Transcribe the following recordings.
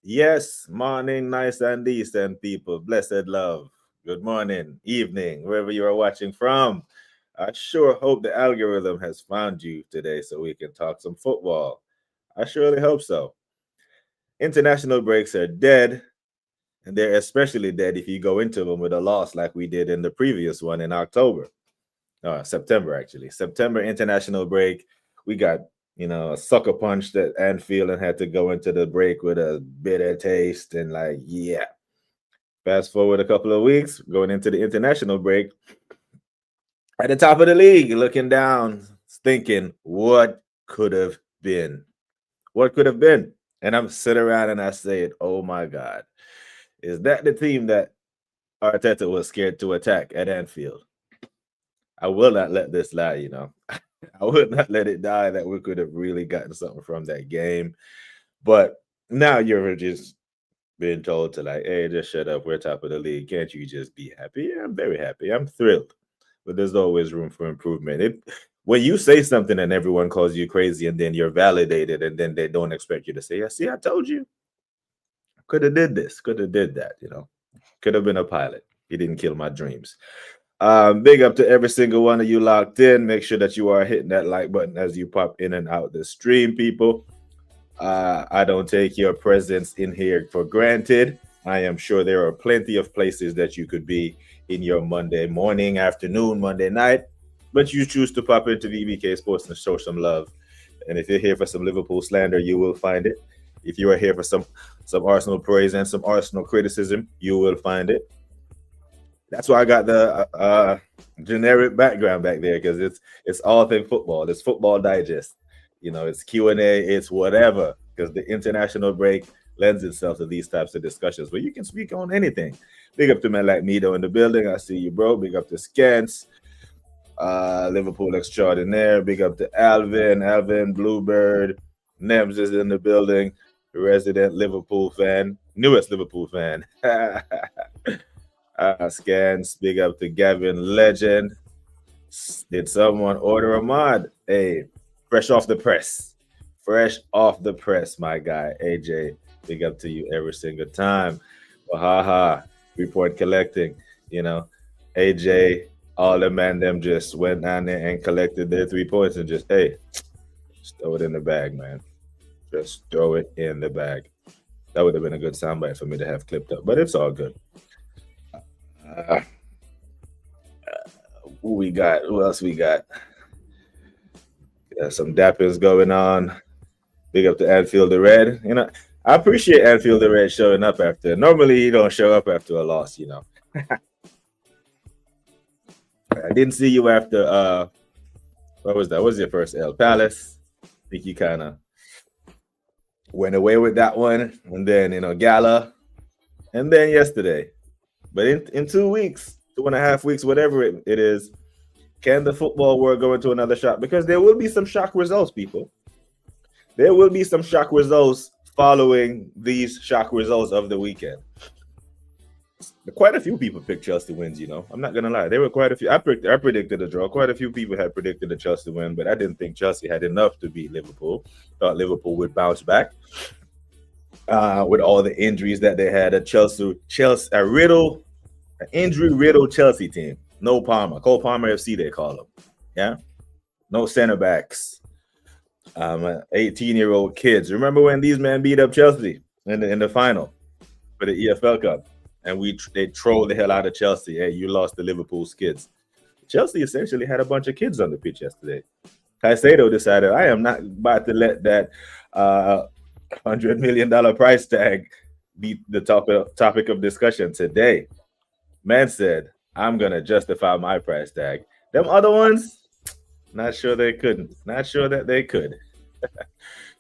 Yes, morning, nice and decent people. Blessed love. Good morning, evening, wherever you are watching from. I sure hope the algorithm has found you today so we can talk some football. I surely hope so. International breaks are dead, and they're especially dead if you go into them with a loss like we did in the previous one in October. September, actually. September international break. We got, a sucker punch that Anfield and had to go into the break with a bitter taste. And, like, yeah. Fast forward a couple of weeks, going into the international break, at the top of the league, looking down, thinking, what could have been? What could have been? And I'm sitting around and I say it, oh my God. Is that the team that Arteta was scared to attack at Anfield? I will not let this lie. I would not let it die that we could have really gotten something from that game. But now you're just being told to, like, hey, just shut up. We're top of the league. Can't you just be happy? Yeah, I'm very happy. I'm thrilled. But there's always room for improvement. When you say something and everyone calls you crazy and then you're validated and then they don't expect you to say, yeah, see, I told you. Could have did this, could have did that. Could have been a pilot. He didn't kill my dreams. Big up to every single one of you locked in. Make sure that you are hitting that like button as you pop in and out the stream, people. I don't take your presence in here for granted. I am sure there are plenty of places that you could be in your Monday morning, afternoon, Monday night, but you choose to pop into VBK Sports and show some love. And if you're here for some Liverpool slander, you will find it. If you are here for some Arsenal praise and some Arsenal criticism, you will find it. That's why I got the generic background back there, because it's all thing football. It's Football Digest. It's Q&A. It's whatever, because the international break lends itself to these types of discussions where you can speak on anything. Big up to men like Mido in the building. I see you, bro. Big up to Scans, Liverpool extraordinaire. Big up to Alvin Bluebird. Nems is in the building. Resident Liverpool fan, newest Liverpool fan. Scans, big up to Gavin Legend. Did someone order a mod? Hey, fresh off the press. Fresh off the press, my guy. AJ, big up to you every single time. Wahaha, report collecting. AJ, all the man them just went down there and collected their 3 points and just, hey, just throw it in the bag, man. Just throw it in the bag. That would have been a good soundbite for me to have clipped up, but it's all good. Who we got? Who else we got? Some dappers going on. Big up to Anfield the Red. I appreciate Anfield the Red showing up after. Normally, he don't show up after a loss. I didn't see you after. What was that? What was your first L? Palace. I think you kind of went away with that one, and then Gala, and then yesterday. But in 2 weeks, 2.5 weeks, whatever it is, can the football world go into another shock? Because there will be some shock results, people. There will be some shock results following these shock results of the weekend. Quite a few people picked Chelsea wins, I'm not going to lie. There were quite a few. I predicted a draw. Quite a few people had predicted a Chelsea win, but I didn't think Chelsea had enough to beat Liverpool. Thought Liverpool would bounce back with all the injuries that they had. An injury-riddled Chelsea team. No Palmer. Cole Palmer FC, they call them. Yeah? No center backs. 18-year-old kids. Remember when these men beat up Chelsea in the final for the EFL Cup? And they trolled the hell out of Chelsea. Hey, you lost to Liverpool's kids. Chelsea essentially had a bunch of kids on the pitch yesterday. Caicedo decided, I am not about to let that $100 million price tag be the topic of discussion today. Man said, I'm going to justify my price tag. Them other ones, not sure they couldn't. Not sure that they could.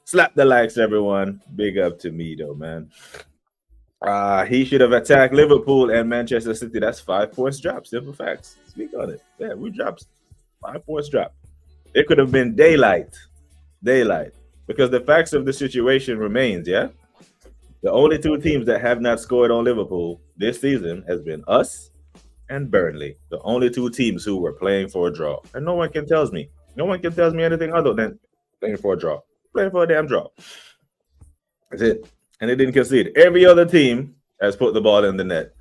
Slap the likes, everyone. Big up to me, though, man. He should have attacked Liverpool and Manchester City. That's 5 points drop. Simple facts. Speak on it. Yeah, we dropped 5 points drop. It could have been daylight. Because the facts of the situation remains, yeah? The only 2 teams that have not scored on Liverpool this season has been us and Burnley. The only 2 teams who were playing for a draw. And no one can tell me anything other than playing for a draw. Playing for a damn draw. That's it. and they didn't concede. Every other team has put the ball in the net.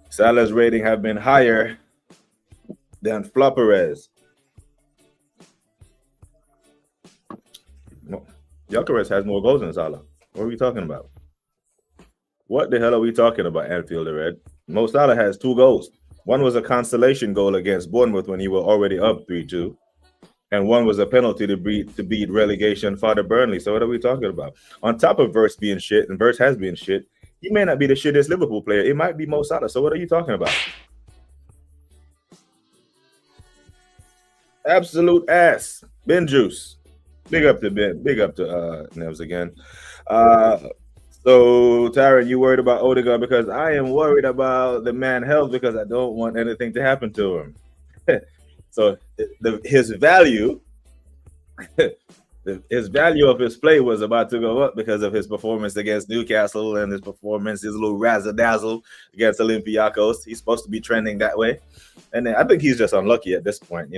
Salah's rating have been higher than Flopperez. No, Gyökeres has more goals than Salah. What are we talking about? What the hell are we talking about, Anfield Red? Mo Salah has 2 goals. One was a consolation goal against Bournemouth when he were already up 3-2. And one was a penalty to beat relegation father Burnley. So what are we talking about? On top of Verse being shit, and Verse has been shit, he may not be the shittest Liverpool player. It might be Mo Salah. So what are you talking about? Absolute ass. Ben Juice. Big up to Ben. Big up to Nevs again. So, Tyron, you worried about Odegaard? Because I am worried about the man health because I don't want anything to happen to him. So his value, his value of his play was about to go up because of his performance against Newcastle and his little razzle dazzle against Olympiacos. He's supposed to be trending that way, and I think he's just unlucky at this point.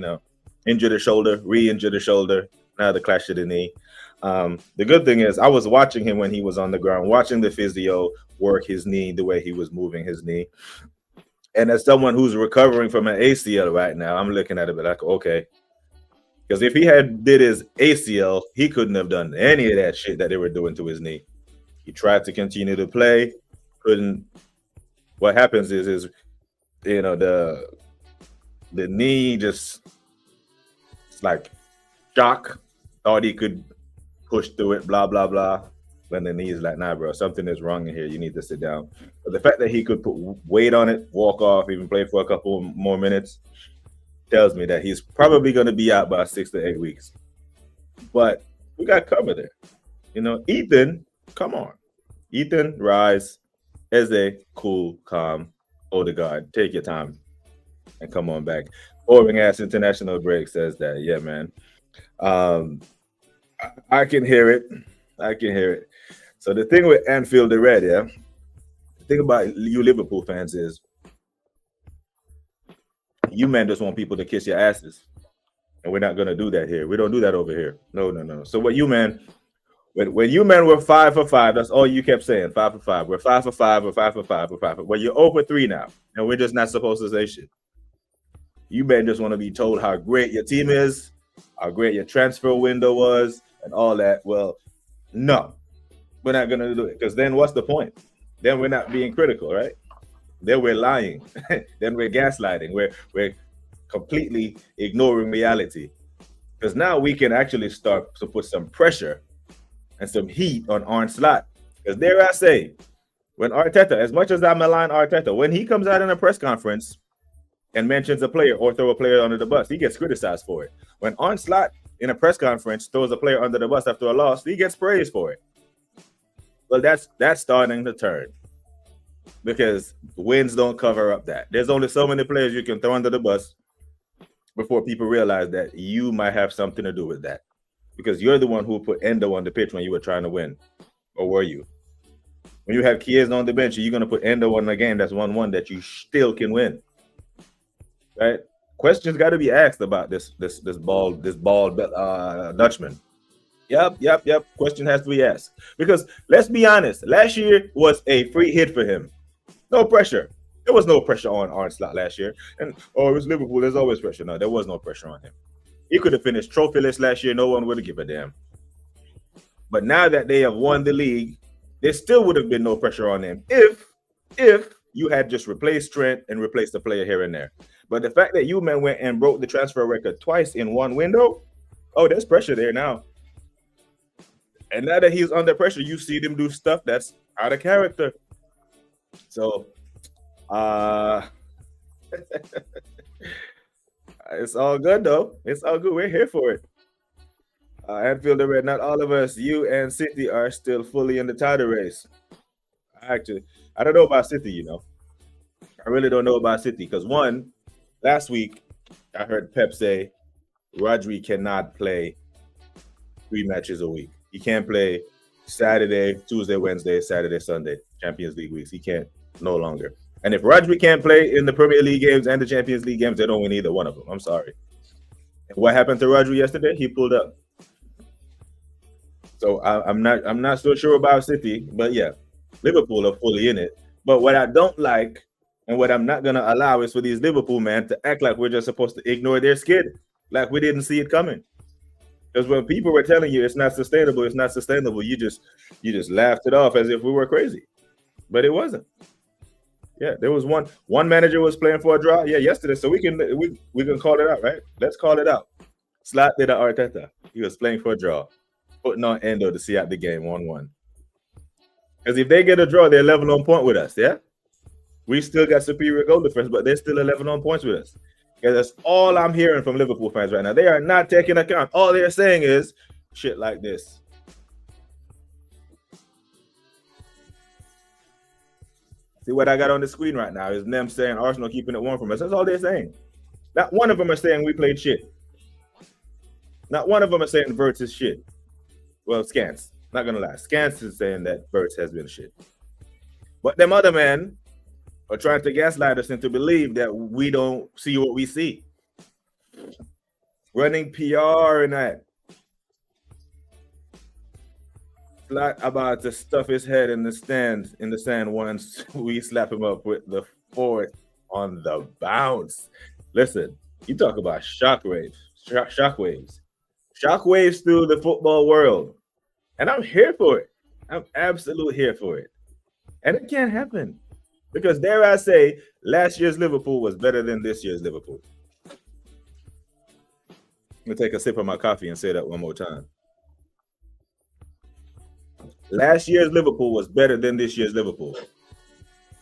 Injured the shoulder, re-injured the shoulder, now the clash of the knee. The good thing is I was watching him when he was on the ground, watching the physio work his knee, the way he was moving his knee. And as someone who's recovering from an ACL right now, I'm looking at it like, okay. Because if he had did his ACL, he couldn't have done any of that shit that they were doing to his knee. He tried to continue to play, couldn't. What happens is the knee just, it's like shock, thought he could push through it, blah, blah, blah. When the knee is like, nah, bro, something is wrong in here. You need to sit down. But the fact that he could put weight on it, walk off, even play for a couple more minutes, tells me that he's probably going to be out by 6 to 8 weeks. But we got covered there. Ethan, come on. Ethan, Rise, Eze, cool, calm, Odegaard, take your time and come on back. Boring ass international break says that. Yeah, man. I can hear it. So the thing with Anfield the Red, the thing about you Liverpool fans is you men just want people to kiss your asses. And we're not going to do that here. We don't do that over here. No. So what you men, when you men were 5 for 5, that's all you kept saying, 5 for 5. We're 5 for 5, we're 5 for 5, we're 5 for 5. Well, you're 0 for 3 now, and we're just not supposed to say shit. You men just want to be told how great your team is, how great your transfer window was, and all that. Well, no, we're not going to do it, because then what's the point? Then we're not being critical, right? Then we're lying. Then we're gaslighting. We're completely ignoring reality. Because now we can actually start to put some pressure and some heat on Arne Slot. Because dare I say, when Arteta, as much as I malign Arteta, when he comes out in a press conference and mentions a player or throw a player under the bus, he gets criticized for it. When Arne Slot in a press conference throws a player under the bus after a loss, he gets praised for it. Well, that's starting to turn, because wins don't cover up that. There's only so many players you can throw under the bus before people realize that you might have something to do with that, because you're the one who put Endo on the pitch when you were trying to win, or were you? When you have Chiesa on the bench, you're going to put Endo on a game that's 1-1 that you still can win, right? Questions got to be asked about this bald Dutchman. Yep. Question has to be asked, because let's be honest, last year was a free hit for him. No pressure. There was no pressure on Arne Slot last year. And it was Liverpool. There's always pressure. No, there was no pressure on him. He could have finished trophyless last year. No one would have given a damn. But now that they have won the league, there still would have been no pressure on him if you had just replaced Trent and replaced the player here and there. But the fact that you men went and broke the transfer record twice in one window, there's pressure there now. And now that he's under pressure, you see them do stuff that's out of character. So, it's all good, though. It's all good. We're here for it. Anfield the Red, not all of us, you and City, are still fully in the title race. Actually, I don't know about City, I really don't know about City, because last week, I heard Pep say Rodri cannot play 3 matches a week. He can't play Saturday, Tuesday, Wednesday, Saturday, Sunday, Champions League weeks. He can't, no longer. And if Rodri can't play in the Premier League games and the Champions League games, they don't win either one of them. I'm sorry. And what happened to Rodri yesterday? He pulled up. So I'm not so sure about City, but yeah, Liverpool are fully in it. But what I don't like and what I'm not gonna allow is for these Liverpool men to act like we're just supposed to ignore their skid, like we didn't see it coming. Because when people were telling you it's not sustainable, you just laughed it off as if we were crazy. But it wasn't. Yeah, there was one manager was playing for a draw. Yeah, yesterday. So we can call it out, right? Let's call it out. Slot did Arteta. He was playing for a draw, putting on Endo to see out the game 1-1. Because if they get a draw, they're level on point with us. Yeah, we still got superior goal difference, but they're still 11 on points with us. Because that's all I'm hearing from Liverpool fans right now. They are not taking account. All they're saying is shit like this. See what I got on the screen right now is them saying Arsenal keeping it warm from us. That's all they're saying. Not one of them are saying we played shit. Not one of them are saying Verts is shit. Well, Scans. Not gonna lie. Scans is saying that Verts has been shit. But them other men are trying to gaslight us into believe that we don't see what we see. Running PR and that. Flat about to stuff his head in the sand once we slap him up with the fourth on the bounce. Listen, you talk about shockwaves through the football world, and I'm here for it. I'm absolutely here for it, and it can't happen because dare I say, last year's Liverpool was better than this year's Liverpool. Let me take a sip of my coffee and say that one more time. Last year's Liverpool was better than this year's Liverpool.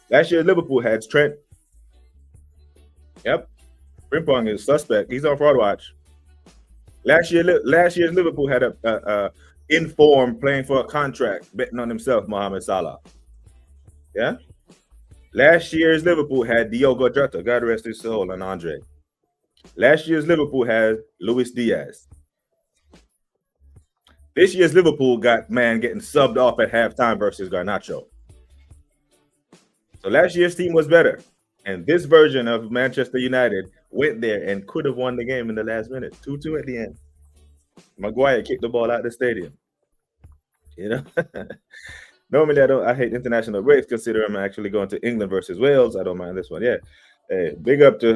Last year's Liverpool had Trent. Yep. Frimpong is suspect. He's on fraud watch. Last year's Liverpool had a informed playing for a contract, betting on himself, Mohamed Salah. Yeah. Last year's Liverpool had Diogo Jota, God rest his soul, and Andre. Last year's Liverpool had Luis Diaz. This year's Liverpool got man getting subbed off at halftime versus Garnacho. So last year's team was better. And this version of Manchester United went there and could have won the game in the last minute. 2-2 at the end. Maguire kicked the ball out of the stadium. You know? Normally I hate international breaks, consider I'm actually going to England versus Wales. I don't mind this one. Yeah. Hey,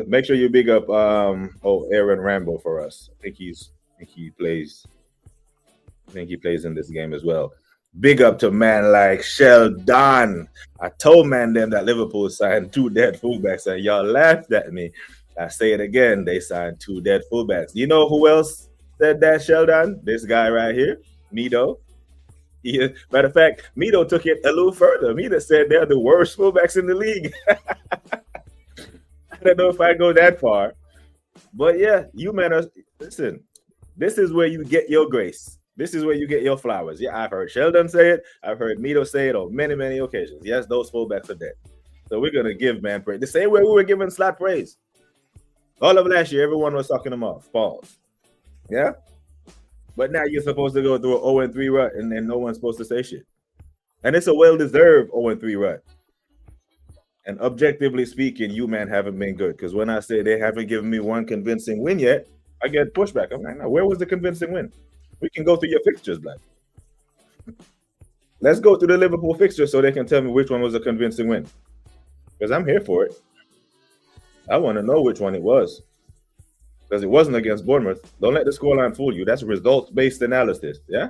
make sure you big up Aaron Rambo for us. I think he plays in this game as well. Big up to man like Sheldon. I told man them that Liverpool signed 2 dead fullbacks, and y'all laughed at me. I say it again, they signed 2 dead fullbacks. You know who else said that, Sheldon? This guy right here, Mido. Matter of fact, Mido took it a little further. Mido said they're the worst fullbacks in the league. I don't know if I go that far. But yeah, you men are, listen, this is where you get your grace. This is where you get your flowers. Yeah, I've heard Sheldon say it. I've heard Mido say it on many, many occasions. Yes, those fullbacks are dead. So we're going to give man praise. The same way we were giving Slot praise. All of last year, everyone was talking them off. Pause. Yeah? But now you're supposed to go through an 0-3 rut, and then no one's supposed to say shit. And it's a well-deserved 0-3 rut. And objectively speaking, you man haven't been good. Because when I say they haven't given me one convincing win yet, I get pushback. I'm like, no, where was the convincing win? We can go through your fixtures, Black. Let's go through the Liverpool fixtures so they can tell me which one was a convincing win. Because I'm here for it. I want to know which one it was. Because it wasn't against Bournemouth. Don't let the scoreline fool you. That's results-based analysis, yeah?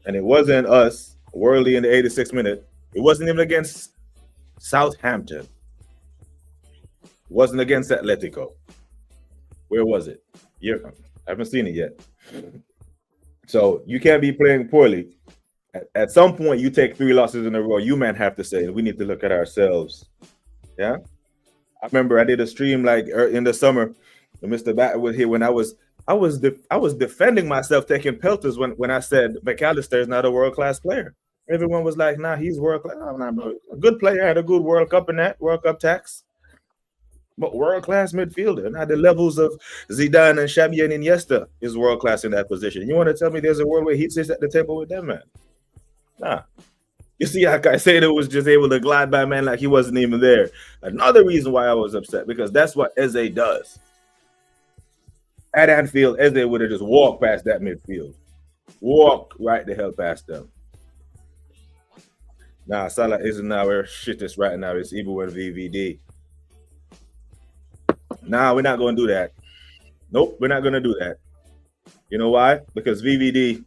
And it wasn't us, Worley in the 86th minute. It wasn't even against Southampton. It wasn't against Atletico. Where was it? I haven't seen it yet. So you can't be playing poorly. At some point, you take 3 losses in a row. You man have to say, we need to look at ourselves. Yeah? I remember I did a stream like in the summer. And Mr. Bat was here when I was defending myself taking pelters when I said McAllister is not a world-class player. Everyone was like, nah, he's world-class. Oh, nah, bro. A good player, had a good World Cup in that, World Cup tax. But world-class midfielder. Now the levels of Zidane and Xavi and Iniesta is world-class in that position. You want to tell me there's a world where he sits at the table with them, man? Nah. You see how Caicedo was just able to glide by, man, like he wasn't even there. Another reason why I was upset, because that's what Eze does. At Anfield, Eze would have just walked past that midfield. Walk right the hell past them. Nah, Salah isn't now where shit is right now. It's even with VVD. Nah, we're not going to do that. Nope, we're not going to do that. You know why? Because VVD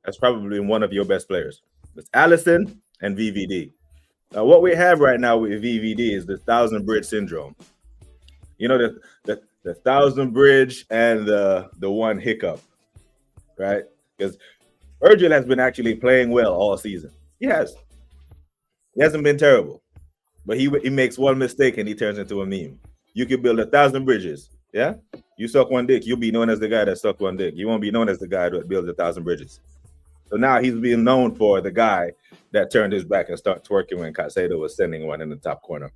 is probably one of your best players. It's Alisson and VVD. Now, what we have right now with VVD is the 1,000 bridge syndrome. You know, the 1,000 bridge and the one hiccup, right? Because Virgil has been actually playing well all season. He has. He hasn't been terrible. But he makes one mistake and he turns into a meme. You could build 1,000 bridges, yeah? You suck one dick, you'll be known as the guy that sucked one dick. You won't be known as the guy that builds 1,000 bridges. So now he's being known for the guy that turned his back and started twerking when Caicedo was sending one in the top corner.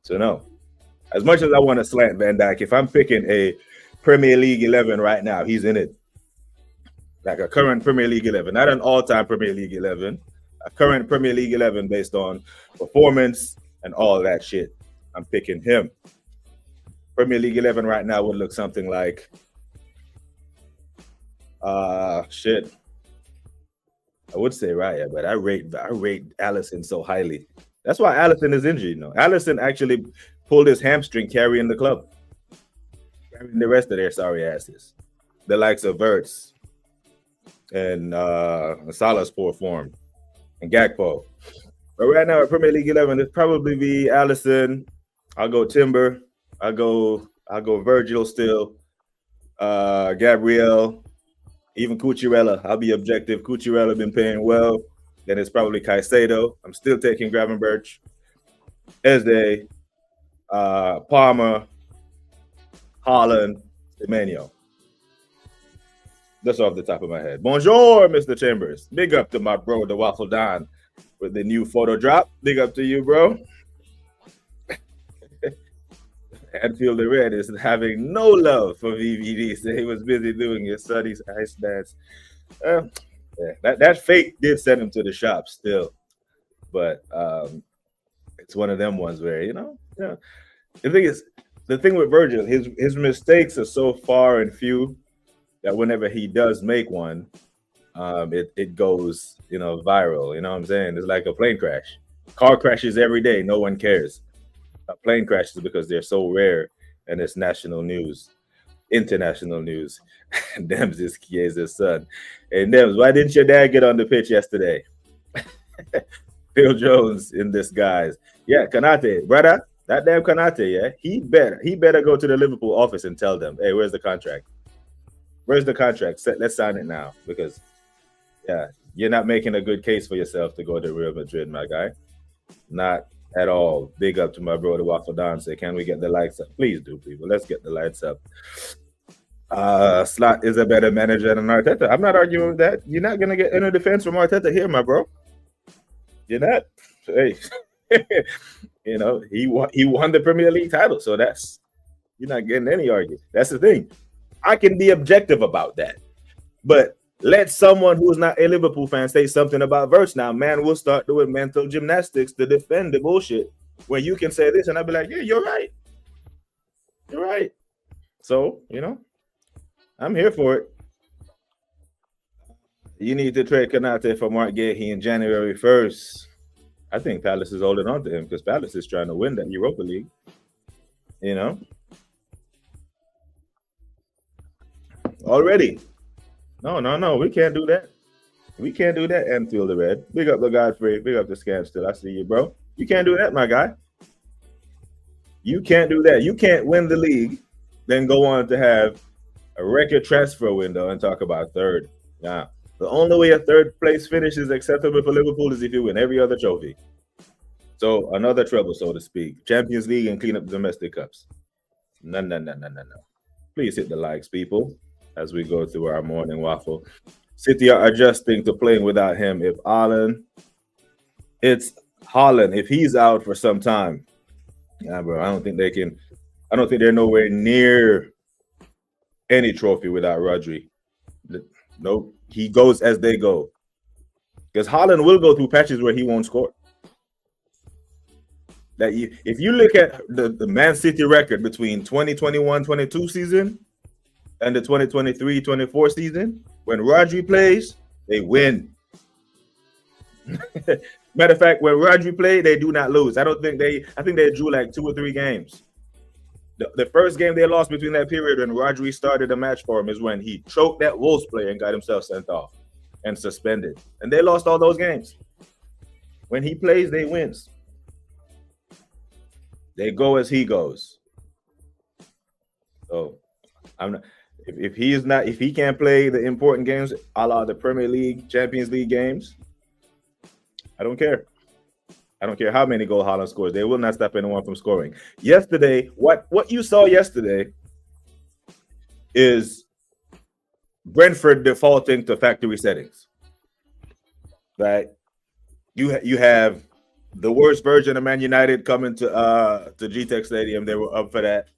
So no. As much as I want to slant Van Dijk, if I'm picking a Premier League 11 right now, he's in it. Like a current Premier League 11, not an all-time Premier League 11, a current Premier League 11 based on performance and all that shit. I'm picking him. Premier League 11 right now would look something like, shit. I would say Raya, but I rate Alisson so highly. That's why Alisson is injured. You know, Alisson actually pulled his hamstring carrying the club, carrying the rest of their sorry asses, the likes of Verts and Salah's poor form and Gakpo. But right now at Premier League 11, it'd probably be Alisson. I'll go Timber. I'll go Virgil still. Gabriel. Even Cucurella. I'll be objective. Cucurella been playing well. Then it's probably Caicedo. I'm still taking Gravenberch. Eze. Palmer. Haaland. Emmanuel. That's off the top of my head. Bonjour, Mr. Chambers. Big up to my bro, the Waffle Don, with the new photo drop. Big up to you, bro. Anfield the Red is having no love for VVD. So he was busy doing his Suddy's ice dance. Yeah, that fate did send him to the shop still. But it's one of them ones where, you know, yeah. The thing with Virgil, his mistakes are so far and few that whenever he does make one, it goes, you know, viral. You know what I'm saying? It's like a plane crash. Car crashes every day. No one cares. Plane crashes because they're so rare and it's national news, international news. Dems is Chiesa's son. And Dems, why didn't your dad get on the pitch yesterday? Phil Jones in disguise. Yeah, Kanate, brother, that damn Kanate, yeah, he better go to the Liverpool office and tell them, hey, where's the contract? Where's the contract? Let's sign it now, because yeah, you're not making a good case for yourself to go to Real Madrid, my guy. Not at all. Big up to my bro, the Waffle Don. Say, can we get the lights up? Please do, people. Let's get the lights up. Slot is a better manager than Arteta. I'm not arguing with that. You're not gonna get any defense from Arteta here, my bro. You're not. Hey, you know, he won the Premier League title, so you're not getting any argument. That's the thing. I can be objective about that, but let someone who's not a Liverpool fan say something about Verts now. Man, we'll start doing mental gymnastics to defend the bullshit. When you can say this, and I'll be like, yeah, you're right. You're right. So, you know, I'm here for it. You need to trade Kanate for Mark Gahey in January 1st. I think Palace is holding on to him because Palace is trying to win that Europa League. You know? Already. No, we can't do that. We can't do that, Anfield the Red. Big up the Godfrey. Big up the Scam still. I see you, bro. You can't do that, my guy. You can't do that. You can't win the league, then go on to have a record transfer window and talk about third. Nah. The only way a third place finish is acceptable for Liverpool is if you win every other trophy. So another treble, so to speak. Champions League and clean up domestic cups. No. Please hit the likes, people, as we go through our morning waffle. City are adjusting to playing without him. If it's Haaland. If he's out for some time, yeah, bro, I don't think they're nowhere near any trophy without Rodri. Nope. He goes as they go. Because Haaland will go through patches where he won't score. If you look at the Man City record between 2021-22 season and the 2023-24 season, when Rodri plays, They win. Matter of fact, when Rodri played, they do not lose. I think they drew like 2 or 3 games. The first game they lost between that period when Rodri started a match for him is when he choked that Wolves player and got himself sent off and suspended. And they lost all those games. When he plays, they wins. They go as he goes. So I'm not, if he can't play the important games, a la the Premier League, Champions League games, I don't care. I don't care how many goals Haaland scores. They will not stop anyone from scoring. Yesterday, what you saw yesterday is Brentford defaulting to factory settings. Right? You have the worst version of Man United coming to GTEC Stadium. They were up for that.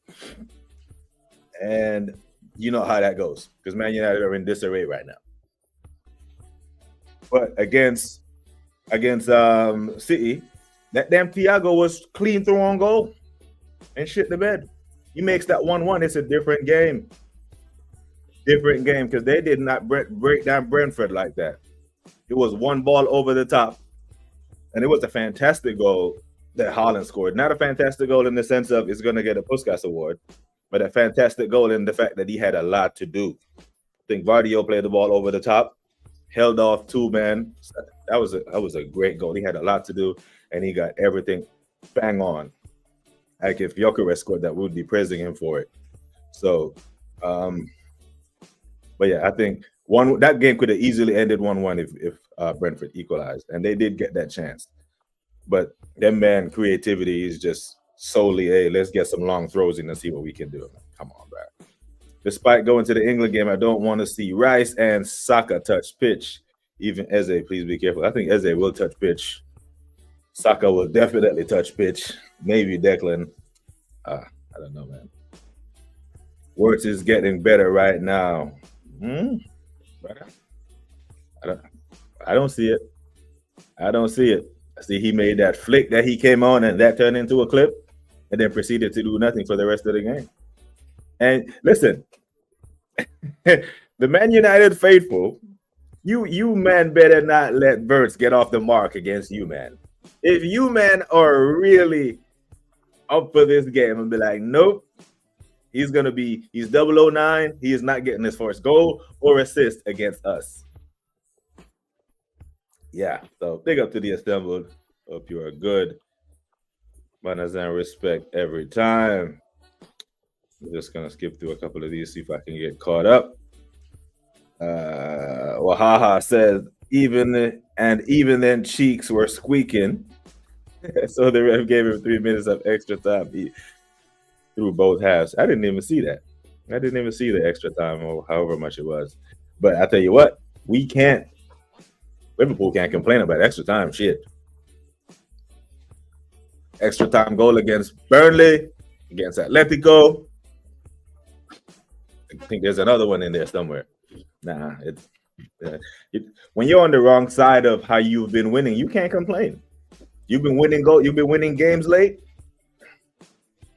And you know how that goes because Man United are in disarray right now. But against City, that damn Thiago was clean through on goal and shit the bed. He makes that 1-1. It's a different game. Different game because they did not break down Brentford like that. It was one ball over the top. And it was a fantastic goal that Haaland scored. Not a fantastic goal in the sense of it's going to get a Puskas award, but a fantastic goal in the fact that he had a lot to do. I think Vardio played the ball over the top, held off 2 men. That was a great goal. He had a lot to do, and he got everything bang on. Like if Gyökeres scored that, we would be praising him for it. So, but yeah, I think that game could have easily ended 1-1 if Brentford equalized, and they did get that chance. But that man creativity is just solely, hey, let's get some long throws in and see what we can do. Come on, bro. Despite going to the England game, I don't want to see Rice and Saka touch pitch. Even Eze, please be careful. I think Eze will touch pitch. Saka will definitely touch pitch. Maybe Declan. I don't know, man. Wirtz is getting better right now. I don't see it. I don't see it. I see he made that flick that he came on and that turned into a clip and then proceeded to do nothing for the rest of the game. And listen, the Man United faithful, you man better not let Wirtz get off the mark against you, man. If you man are really up for this game and be like, nope, he's 009, he is not getting his first goal or assist against us. Yeah, so big up to the assembled. Hope you are good. Manners and respect every time. I'm just gonna skip through a couple of these, see if I can get caught up. Wahaha says even then cheeks were squeaking. So the ref gave him 3 minutes of extra time through both halves. I didn't even see that. I didn't even see the extra time or however much it was. But I tell you what, Liverpool can't complain about extra time. Shit. Extra time goal against Burnley, against Atletico. I think there's another one in there somewhere. Nah, when you're on the wrong side of how you've been winning, you can't complain. You've been winning games late.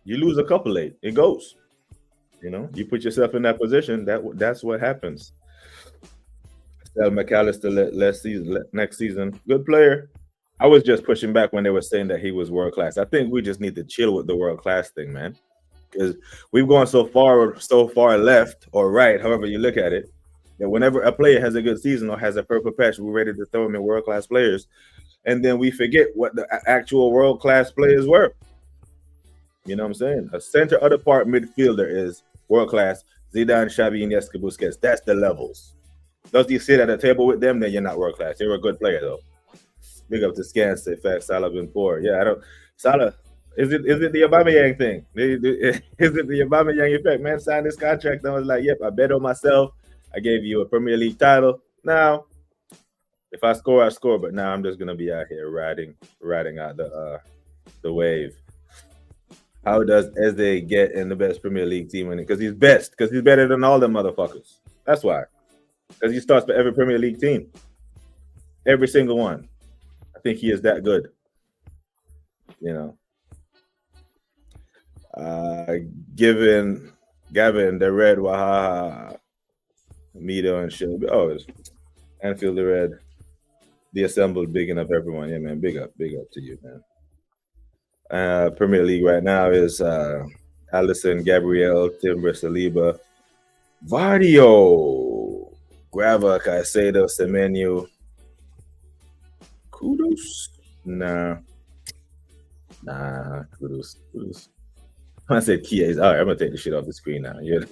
You lose a couple late. It goes. You put yourself in that position. That's what happens. Stel McAllister next season. Good player. I was just pushing back when they were saying that he was world class. I think we just need to chill with the world class thing, man. Because we've gone so far left or right, however you look at it, that whenever a player has a good season or has a purple patch, we're ready to throw him in world class players. And then we forget what the actual world class players were. You know what I'm saying? A center other part midfielder is world class. Zidane, Xavi, Iniesta, Busquets. That's the levels. Those you sit at a table with them, then you're not world class. You're a good player though. Big up to Scan, say fact, Salah been poor. Yeah, Salah, is it the Aubameyang thing? Is it the Aubameyang effect? Man signed this contract and I was like, yep, I bet on myself. I gave you a Premier League title. Now, if I score, I score. But now I'm just gonna be out here riding out the wave. How does Eze get in the best Premier League team in it? Because he's best. Because he's better than all them motherfuckers. That's why. Because he starts for every Premier League team. Every single one. I think he is that good. Given Gavin, the red Wahaha, Mito and shit. Oh, Anfield the Red. The Assembled, bigging up everyone. Yeah, man. Big up to you, man. Premier League right now is Allison, Gabriel, Timber, Saliba, Vardio, Grava, Caicedo, Semenyo. Kudos? Nah, Kudos. I said Chiesa. All right, I'm gonna take the shit off the screen now. Yeah.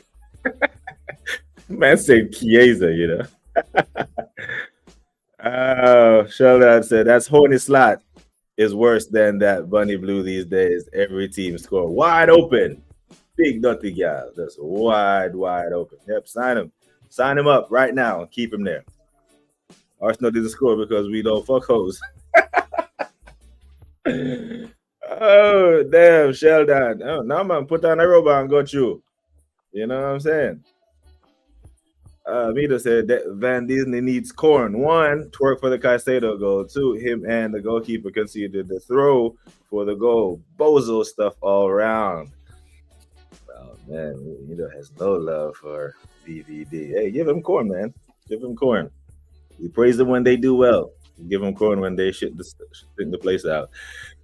Man said Chiesa, you know. Sheldon said that's horny slot is worse than that bunny blue these days. Every team score wide open. Big dirty guy. That's wide open. Yep, sign him up right now and keep him there. Arsenal didn't score because we don't fuck hoes. Oh, damn, Sheldon. Oh, now man, put on a robot and got you. You know what I'm saying? Mita said that Van Disney needs corn. 1, twerk for the Caicedo goal. 2, him and the goalkeeper conceded the throw for the goal. Bozo stuff all around. Oh, man, Mita has no love for DVD. Hey, give him corn, man. Give him corn. We praise them when they do well. We give them corn when they shit the place out.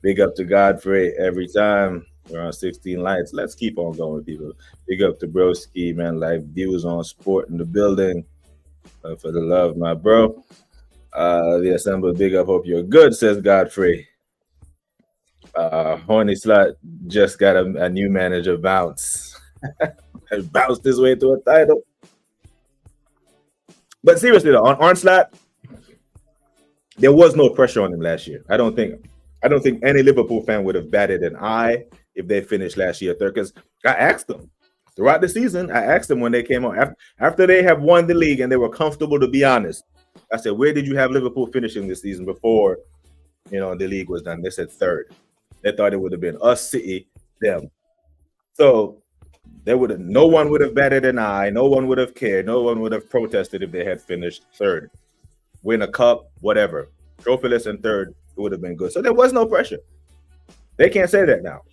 Big up to Godfrey every time. We're on 16 lights. Let's keep on going, people. Big up to Broski, man. Live views on sport in the building. For the love, my bro. The Assembled, big up. Hope you're good, says Godfrey. Horny Slot just got a new manager bounce. Bounced his way to a title. But seriously, though, on Onslaught, there was no pressure on him last year. I don't think any Liverpool fan would have batted an eye if they finished last year third. Because I asked them throughout the season. I asked them when they came on after they have won the league and they were comfortable. To be honest, I said, "Where did you have Liverpool finishing this season before the league was done?" They said third. They thought it would have been us, City, them. So no one would have batted an eye. No one would have cared. No one would have protested if they had finished third. Win a cup, whatever. Trophyless and third, it would have been good. So there was no pressure. They can't say that now.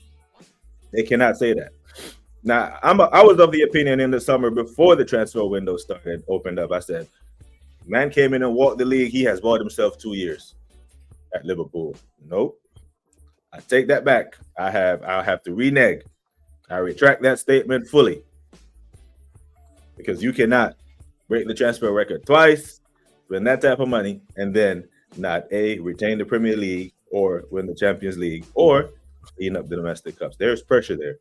They cannot say that. Now, I was of the opinion in the summer before the transfer window opened up. I said, man came in and walked the league. He has bought himself 2 years at Liverpool. Nope. I take that back. I'll have to renege. I retract that statement fully. Because you cannot break the transfer record twice, spend that type of money, and then not retain the Premier League or win the Champions League or clean up the domestic cups. There's pressure there.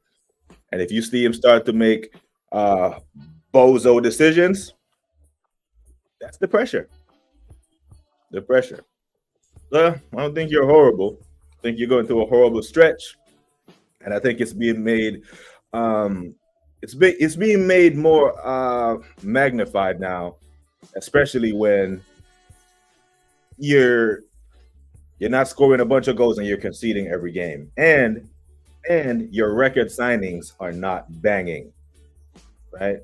And if you see him start to make bozo decisions, that's the pressure. The pressure. I don't think you're horrible. I think you're going through a horrible stretch. And I think it's being made it's being made more magnified now, especially when you're not scoring a bunch of goals and you're conceding every game. And your record signings are not banging. Right?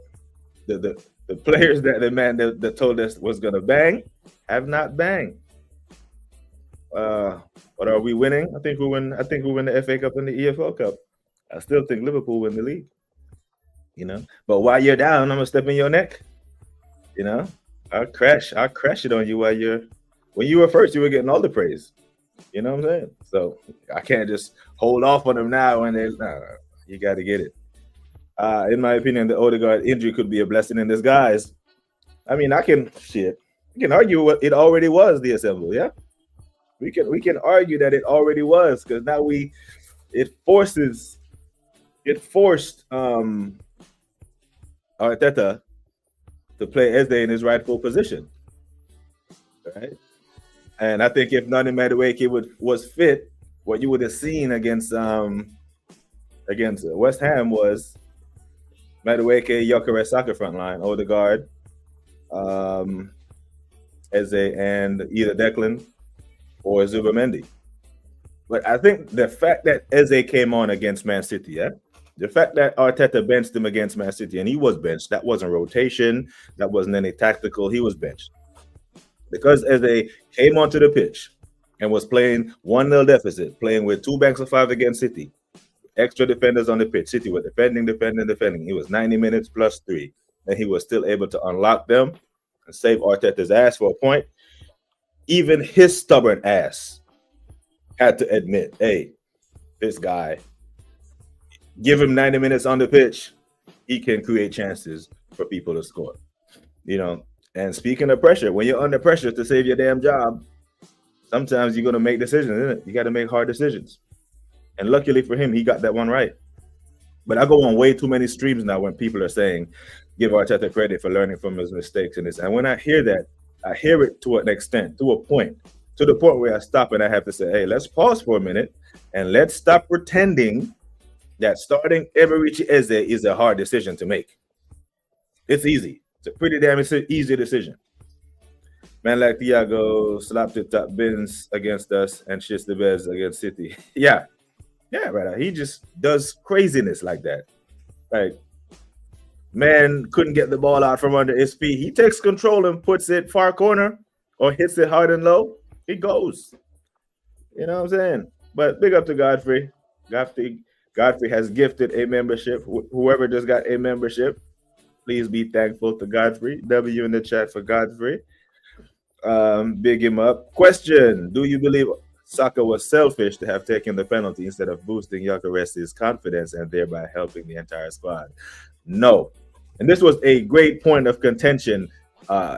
The players that the man that told us was gonna bang have not banged. But are we winning? I think we win the FA Cup and the EFL Cup. I still think Liverpool win the league. But while you're down, I'm gonna step in your neck. I'll crash it on you when you were first, you were getting all the praise. You know what I'm saying? So I can't just hold off on them now when you gotta get it. In my opinion, the Odegaard injury could be a blessing in disguise. I mean, I can argue what it already was, the Assemble, yeah? We can argue that it already was, because now it forced Arteta to play Eze in his rightful position, right? And I think if Nani Madueke was fit, what you would have seen against West Ham was Madueke, Gyökeres, Saka front line, Odegaard, Eze, and either Declan or Zubimendi. But I think the fact that Eze came on against Man City, the fact that Arteta benched him against Man City, and he was benched, that wasn't rotation, that wasn't any tactical, he was benched. Because Eze came onto the pitch and was playing 1-0 deficit, playing with 2 banks of 5 against City, extra defenders on the pitch. City were defending. He was 90 minutes plus 3, and he was still able to unlock them and save Arteta's ass for a point, even his stubborn ass had to admit, hey, this guy, give him 90 minutes on the pitch, he can create chances for people to score. You know, and speaking of pressure, when you're under pressure to save your damn job, sometimes you're going to make decisions, isn't it? You got to make hard decisions. And luckily for him, he got that one right. But I go on way too many streams now when people are saying, give Arteta credit for learning from his mistakes in this. And when I hear that, I hear it to an extent, to the point where I stop and I have to say, hey, let's pause for a minute and let's stop pretending that starting Eberechi Eze is a hard decision to make. It's easy. It's a pretty damn easy decision. Man like Thiago slapped the top bins against us and shits the beds against City. Yeah, right. He just does craziness like that. Like, man couldn't get the ball out from under his feet. He takes control and puts it far corner or hits it hard and low. He goes. You know what I'm saying? But big up to Godfrey. Godfrey has gifted a membership. Whoever just got a membership, please be thankful to Godfrey. W in the chat for Godfrey. Big him up. Question: do you believe Saka was selfish to have taken the penalty instead of boosting Gyökeres's confidence and thereby helping the entire squad? No. And this was a great point of contention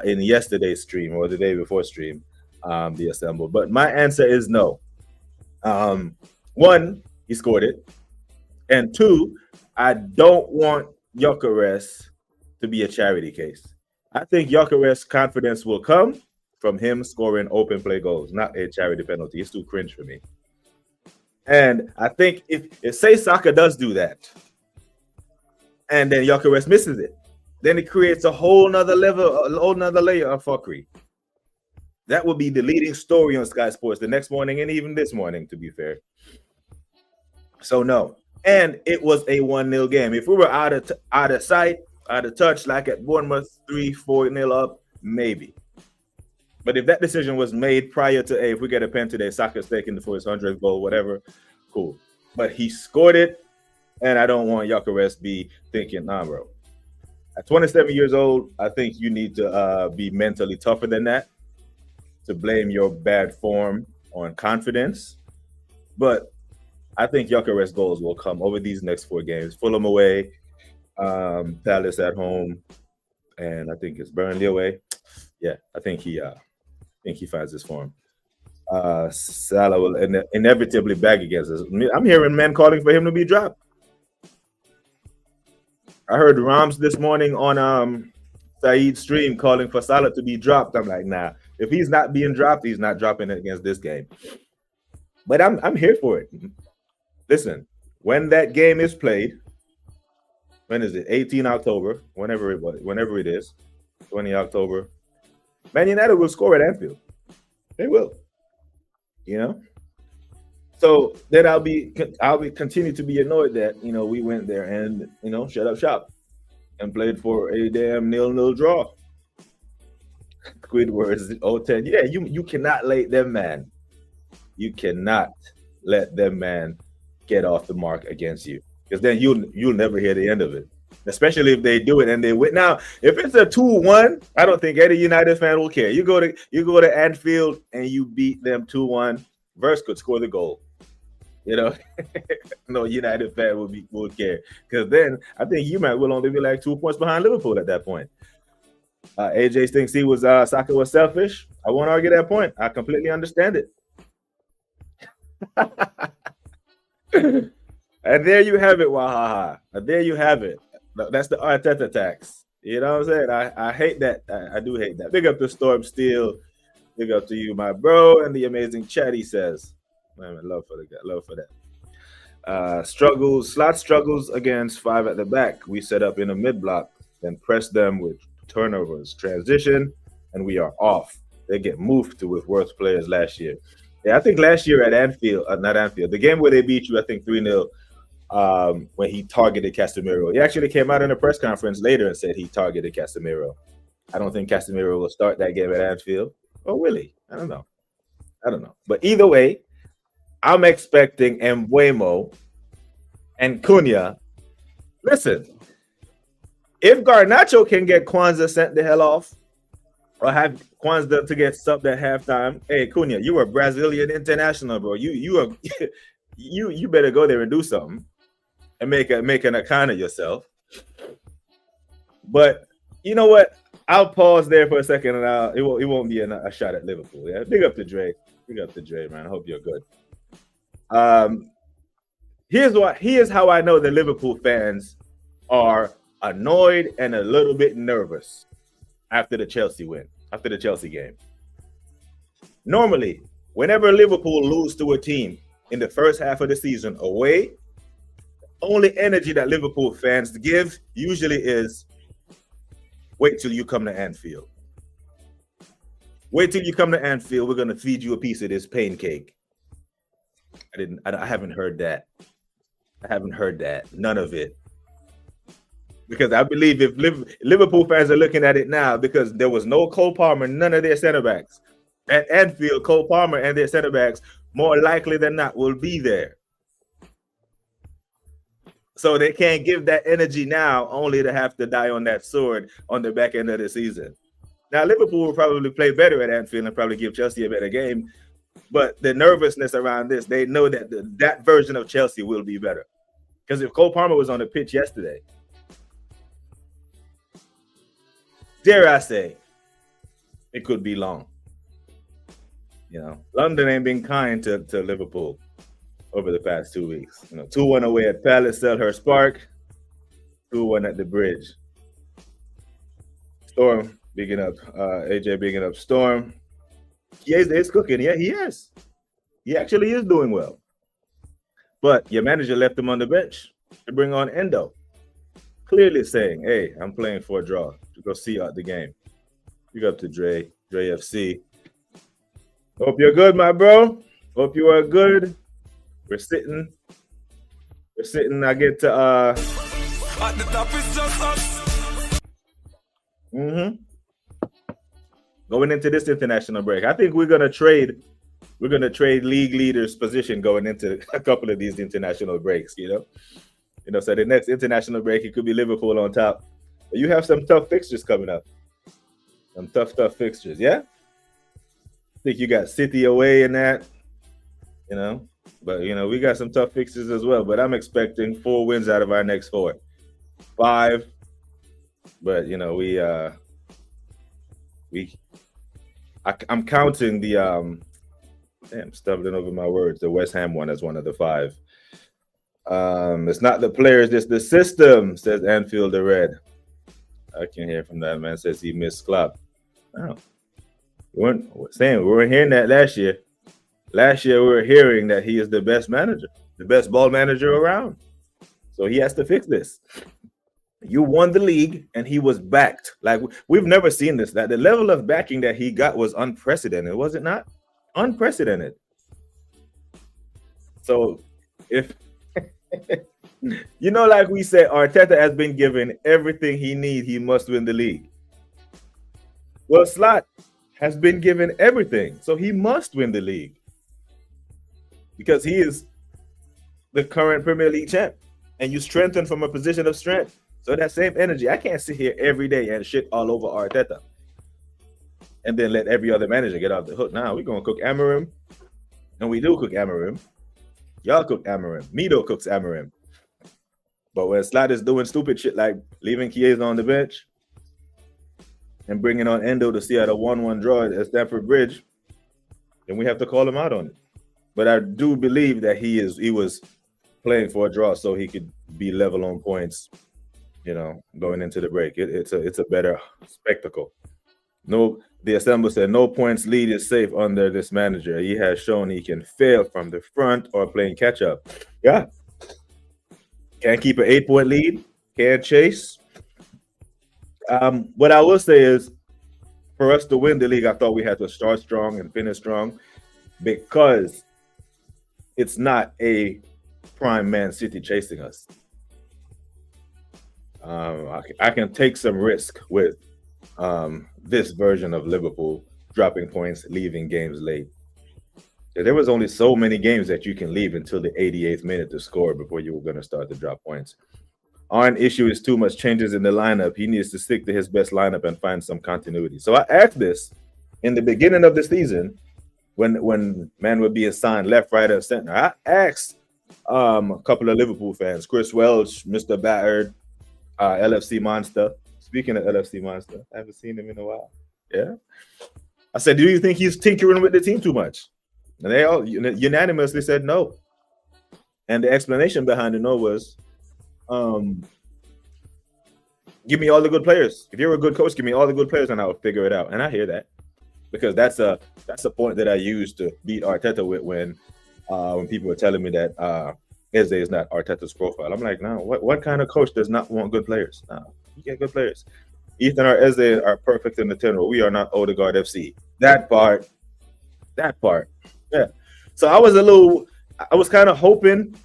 in yesterday's stream or the day before stream, the Assemble. But my answer is no. One, he scored it. And two, I don't want Gyökeres to be a charity case. I think Gyökeres' confidence will come from him scoring open play goals, not a charity penalty. It's too cringe for me. And I think if say Saka does do that, and then Gyökeres misses it, then it creates a whole nother level, a whole nother layer of fuckery. That will be the leading story on Sky Sports the next morning and even this morning, to be fair. So no. And it was a 1-0 game. If we were out of sight, out of touch, like at Bournemouth, 3-4-0 up, maybe. But if that decision was made prior to, hey, if we get a pen today, Saka's taking for his 100th goal, whatever, cool. But he scored it, and I don't want Gyökeres be thinking, nah, bro. At 27 years old, I think you need to be mentally tougher than that to blame your bad form on confidence. But I think Gyökeres goals will come over these next 4 games. Fulham away, Palace at home, and I think it's Burnley away. Yeah, I think he finds his form. Salah will inevitably bag against us. I'm hearing men calling for him to be dropped. I heard Rams this morning on Saeed's stream calling for Salah to be dropped. I'm like, nah. If he's not being dropped, he's not dropping it against this game. But I'm here for it. Listen, when that game is played, when is it? 18 October, whenever it is, 20 October. Man United will score at Anfield. They will. You know? So then I'll be continue to be annoyed that, you know, we went there and, you know, shut up shop and played for a damn 0-0 draw. Squidward's 0-10. Yeah, you cannot let them man. You cannot let them man get off the mark against you. Because then you'll never hear the end of it. Especially if they do it and they win. Now, if it's a 2-1, I don't think any United fan will care. You go to Anfield and you beat them 2-1. Verse could score the goal. You know, no United fan will care. Because then I think you will only be like 2 points behind Liverpool at that point. AJ thinks Saka was selfish. I won't argue that point. I completely understand it. And there you have it, Wahaha. There you have it. That's the Arteta tax. You know what I'm saying? I hate that. I do hate that. Big up to Storm Steel. Big up to you, my bro, and the amazing chat, he says. Man, love for that. Slot struggles against 5 at the back. We set up in a mid block, then press them with turnovers, transition, and we are off. They get moved to with worse players last year. Yeah, I think last year at Anfield, not Anfield, the game where they beat you, I think 3-0, when he targeted Casemiro. He actually came out in a press conference later and said he targeted Casemiro. I don't think Casemiro will start that game at Anfield. Or will he? I don't know. But either way, I'm expecting Mbeumo and Cunha. Listen, if Garnacho can get Kwanzaa sent the hell off, or have Kwanzaa to get subbed at halftime. Hey, Cunha, you are Brazilian international, bro. You are you better go there and do something and make an account of yourself. But you know what? I'll pause there for a second, and it won't be a shot at Liverpool. Yeah, big up to Dre. Big up to Dre, man. I hope you're good. Here's how I know the Liverpool fans are annoyed and a little bit nervous after the Chelsea game. Normally, whenever Liverpool lose to a team in the first half of the season away, only energy that Liverpool fans give usually is wait till you come to Anfield. Wait till you come to Anfield. We're gonna feed you a piece of this pain cake. I haven't heard that. I haven't heard that. None of it. Because I believe if Liverpool fans are looking at it now, because there was no Cole Palmer, none of their center backs. At Anfield, Cole Palmer and their center backs, more likely than not, will be there. So they can't give that energy now, only to have to die on that sword on the back end of the season. Now, Liverpool will probably play better at Anfield and probably give Chelsea a better game. But the nervousness around this, they know that that version of Chelsea will be better. Because if Cole Palmer was on the pitch yesterday, dare I say, it could be long. You know, London ain't been kind to Liverpool over the past 2 weeks. 2-1 away at Palace, Selhurst Park, 2-1 at the Bridge. Storm bigging up, AJ bigging up Storm. Chiesa is cooking. Yeah, he is. He actually is doing well. But your manager left him on the bench to bring on Endo. Clearly saying, hey, I'm playing for a draw to go see out the game. Big up to Dre FC. Hope you're good, my bro. Hope you are good. We're sitting. I get to at the top is just us. Going into this international break, I think we're gonna trade league leaders position going into a couple of these international breaks. So the next international break, it could be Liverpool on top. But you have some tough fixtures coming up. Some tough fixtures, yeah. I think you got City away in that, But we got some tough fixtures as well. But I'm expecting 4 wins out of our next 4, 5. But I'm counting the stumbling over my words. The West Ham one as one of the 5. It's not the players, it's the system, says Anfield the Red. I can hear from that man. Says he missed Klopp. Oh. We weren't hearing that last year. Last year we were hearing that he is the best manager, the best ball manager around. So he has to fix this. You won the league and he was backed. Like we've never seen this. That the level of backing that he got was unprecedented, was it not? Unprecedented. So if like we said, Arteta has been given everything he needs, he must win the league. Well, Slot has been given everything, so he must win the league. Because he is the current Premier League champ. And you strengthen from a position of strength. So that same energy, I can't sit here every day and shit all over Arteta and then let every other manager get off the hook. Now we're going to cook Amorim. And we do cook Amorim. Y'all cook Amorim. Mido cooks Amorim. But when Slot is doing stupid shit like leaving Chiesa on the bench and bringing on Endo to see out a 1-1 draw at Stamford Bridge, then we have to call him out on it. But I do believe that he was playing for a draw so he could be level on points, going into the break. It's a better spectacle. No, the Assemble said no points lead is safe under this manager. He has shown he can fail from the front or playing catch up. Yeah. Can't keep an 8-point lead. Can't chase. What I will say is, for us to win the league, I thought we had to start strong and finish strong because it's not a prime Man City chasing us. I can take some risk with this version of Liverpool dropping points, leaving games late. There was only so many games that you can leave until the 88th minute to score before you were going to start to drop points. Our issue is too much changes in the lineup. He needs to stick to his best lineup and find some continuity. So I asked this in the beginning of the season when man would be assigned left, right, and center. I asked a couple of Liverpool fans, Chris Welch, Mr. Battered, LFC Monster. Speaking of LFC Monster, I haven't seen him in a while. Yeah. I said, do you think he's tinkering with the team too much? And they all unanimously said no. And the explanation behind the no was, give me all the good players. If you're a good coach, give me all the good players and I'll figure it out. And I hear that because that's a point that I used to beat Arteta with when people were telling me that Eze is not Arteta's profile. I'm like, no, what kind of coach does not want good players? No, you get good players. Ethan or Eze are perfect in the general. We are not Odegaard FC. That part. Yeah. So I was kind of hoping,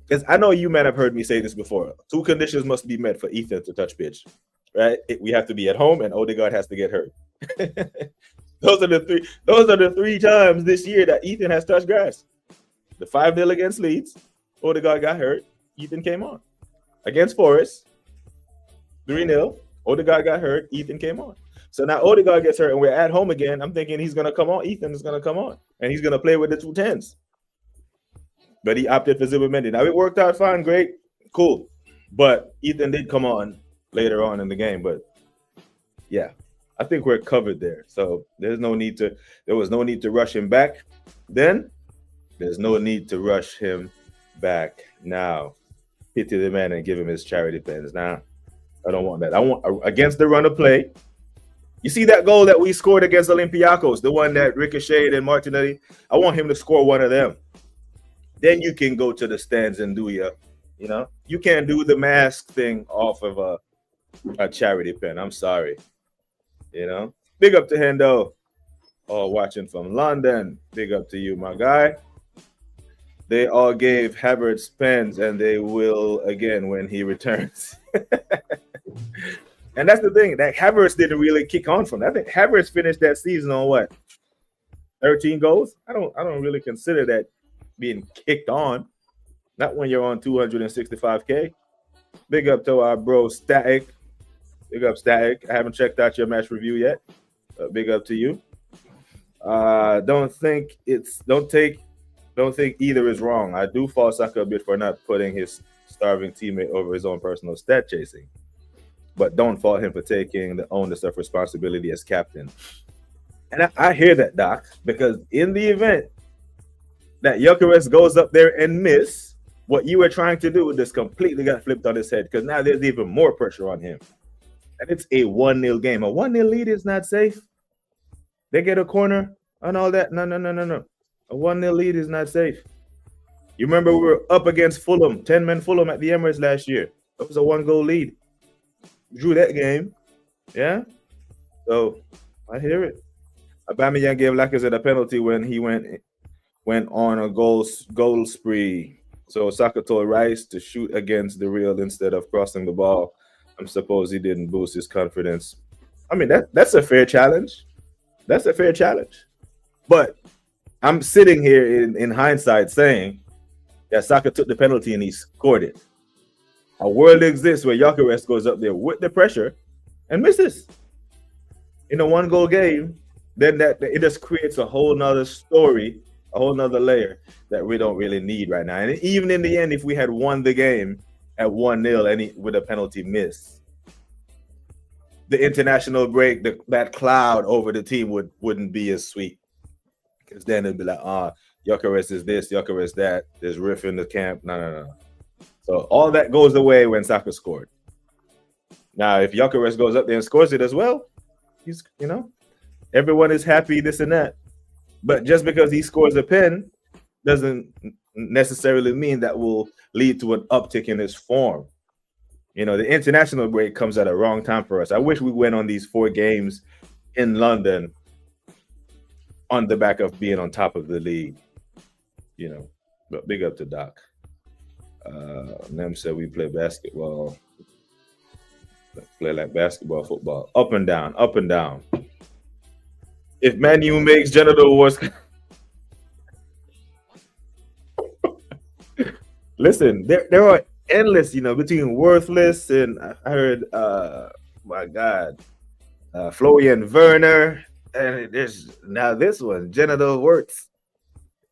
because I know you men have heard me say this before. 2 conditions must be met for Ethan to touch pitch, right? We have to be at home and Odegaard has to get hurt. Those are the three times this year that Ethan has touched grass. The 5-0 against Leeds, Odegaard got hurt. Ethan came on. Against Forest, 3-0, Odegaard got hurt. Ethan came on. So now Odegaard gets hurt and we're at home again. I'm thinking he's going to come on. Ethan is going to come on. And he's going to play with the 2 10s. But he opted for Zubimendi. Now, it worked out fine. Great. Cool. But Ethan did come on later on in the game. But, yeah, I think we're covered there. So there was no need to rush him back then. There's no need to rush him back now. Pity the man and give him his charity pens. Now, I don't want that. I want against the run of play. You see that goal that we scored against Olympiacos, the one that ricocheted and Martinelli? I want him to score one of them. Then you can go to the stands and do you can't do the mask thing off of a charity pen. I'm sorry. Big up to Hendo. Oh, watching from London. Big up to you, my guy. They all gave Havertz pens and they will again when he returns. And that's the thing, that Havertz didn't really kick on from that. I think Havertz finished that season on what? 13 goals? I don't really consider that being kicked on. Not when you're on 265K. Big up to our bro Static. Big up Static. I haven't checked out your match review yet. Big up to you. Don't think either is wrong. I do fault Saka a bit for not putting his starving teammate over his own personal stat chasing. But don't fault him for taking the onus of responsibility as captain. And I hear that, Doc, because in the event that Gyökeres goes up there and miss, what you were trying to do just completely got flipped on his head because now there's even more pressure on him. And it's a 1-0 game. A 1-0 lead is not safe. They get a corner and all that. No. A 1-0 lead is not safe. You remember we were up against Fulham, 10-man Fulham at the Emirates last year. It was a 1-goal lead. Drew that game. Yeah? So, I hear it. Aubameyang gave Lacazette a penalty when he went on a goal spree. So, Saka told Rice to shoot against the reel instead of crossing the ball. I suppose he didn't boost his confidence. I mean, that's a fair challenge. That's a fair challenge. But I'm sitting here in hindsight saying that Saka took the penalty and he scored it. A world exists where Gyökeres goes up there with the pressure and misses. In a 1-goal game, then it just creates a whole nother story, a whole nother layer that we don't really need right now. And even in the end, if we had won the game at 1-0 and with a penalty miss, the international break, that cloud over the team wouldn't be as sweet. Because then it'd be like, Gyökeres is this, Gyökeres that. There's riff in the camp. No. So all that goes away when Saka scored. Now, if Gyökeres goes up there and scores it as well, he's, everyone is happy, this and that. But just because he scores a pen doesn't necessarily mean that will lead to an uptick in his form. The international break comes at a wrong time for us. I wish we went on these 4 games in London on the back of being on top of the league. But big up to Doc. Nem said we play basketball. Play like basketball, football. Up and down, up and down. If Man U makes genital wars... Listen, there are endless, between Worthless and I heard, my God, Florian Werner, and there's now this one, Genital Wirtz.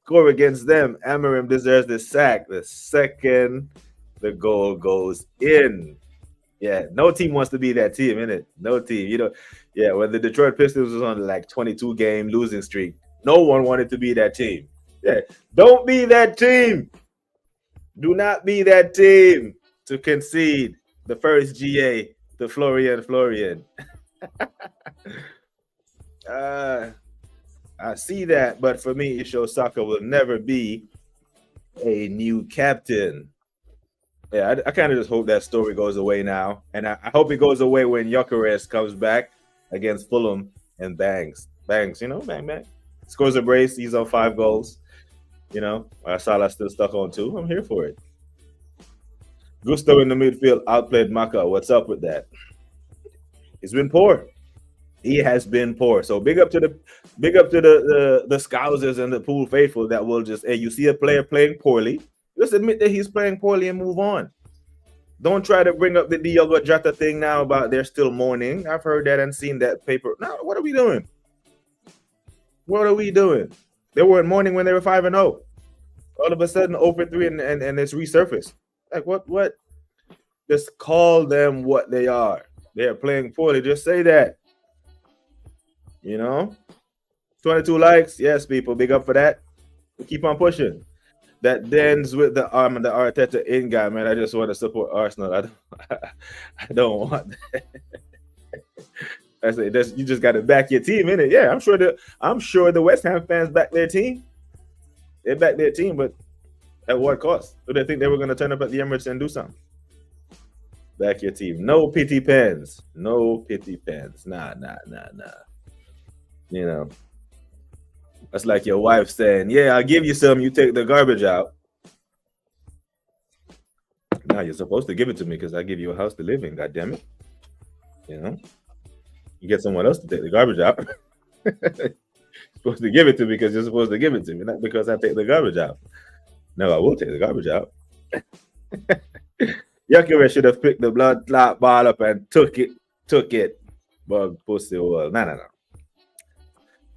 Score against them. Amarim deserves the sack. The second the goal goes in. Yeah, no team wants to be that team, innit? No team. Yeah, when the Detroit Pistons was on like 22 game losing streak, no one wanted to be that team. Yeah, don't be that team. Do not be that team to concede the first GA to Florian. I see that, but for me, Isho Saka will never be a new captain. Yeah, I kind of just hope that story goes away now, and I hope it goes away when Gyökeres comes back against Fulham and bangs, bang, scores a brace. He's on 5 goals. Salah still stuck on 2. I'm here for it. Gusto in the midfield outplayed Maka. What's up with that? He's been poor. He has been poor. So big up to the Scousers and the Pool faithful that will just, hey, you see a player playing poorly, just admit that he's playing poorly and move on. Don't try to bring up the Diogo Jota thing now about they're still mourning. I've heard that and seen that paper. Now, what are we doing? What are we doing? They weren't mourning when they were 5-0. All of a sudden, 0-3 and it's resurfaced. Like, what? Just call them what they are. They're playing poorly. Just say that. 22 likes. Yes, people. Big up for that. We keep on pushing. That ends with the arm and the Arteta in guy, man. I just want to support Arsenal. I don't want that. I say you just got to back your team in it. Yeah, I'm sure the West Ham fans back their team. They back their team, but at what cost? Do they think they were going to turn up at the Emirates and do something? Back your team. No pity pens. No pity pens. Nah. That's like your wife saying, yeah, I'll give you some, you take the garbage out. Now you're supposed to give it to me because I give you a house to live in, goddammit. You get someone else to take the garbage out. You're supposed to give it to me because you're supposed to give it to me, not because I take the garbage out. No, I will take the garbage out. Gyökeres should have picked the blood clot ball up and took it. Bug pussy well. No.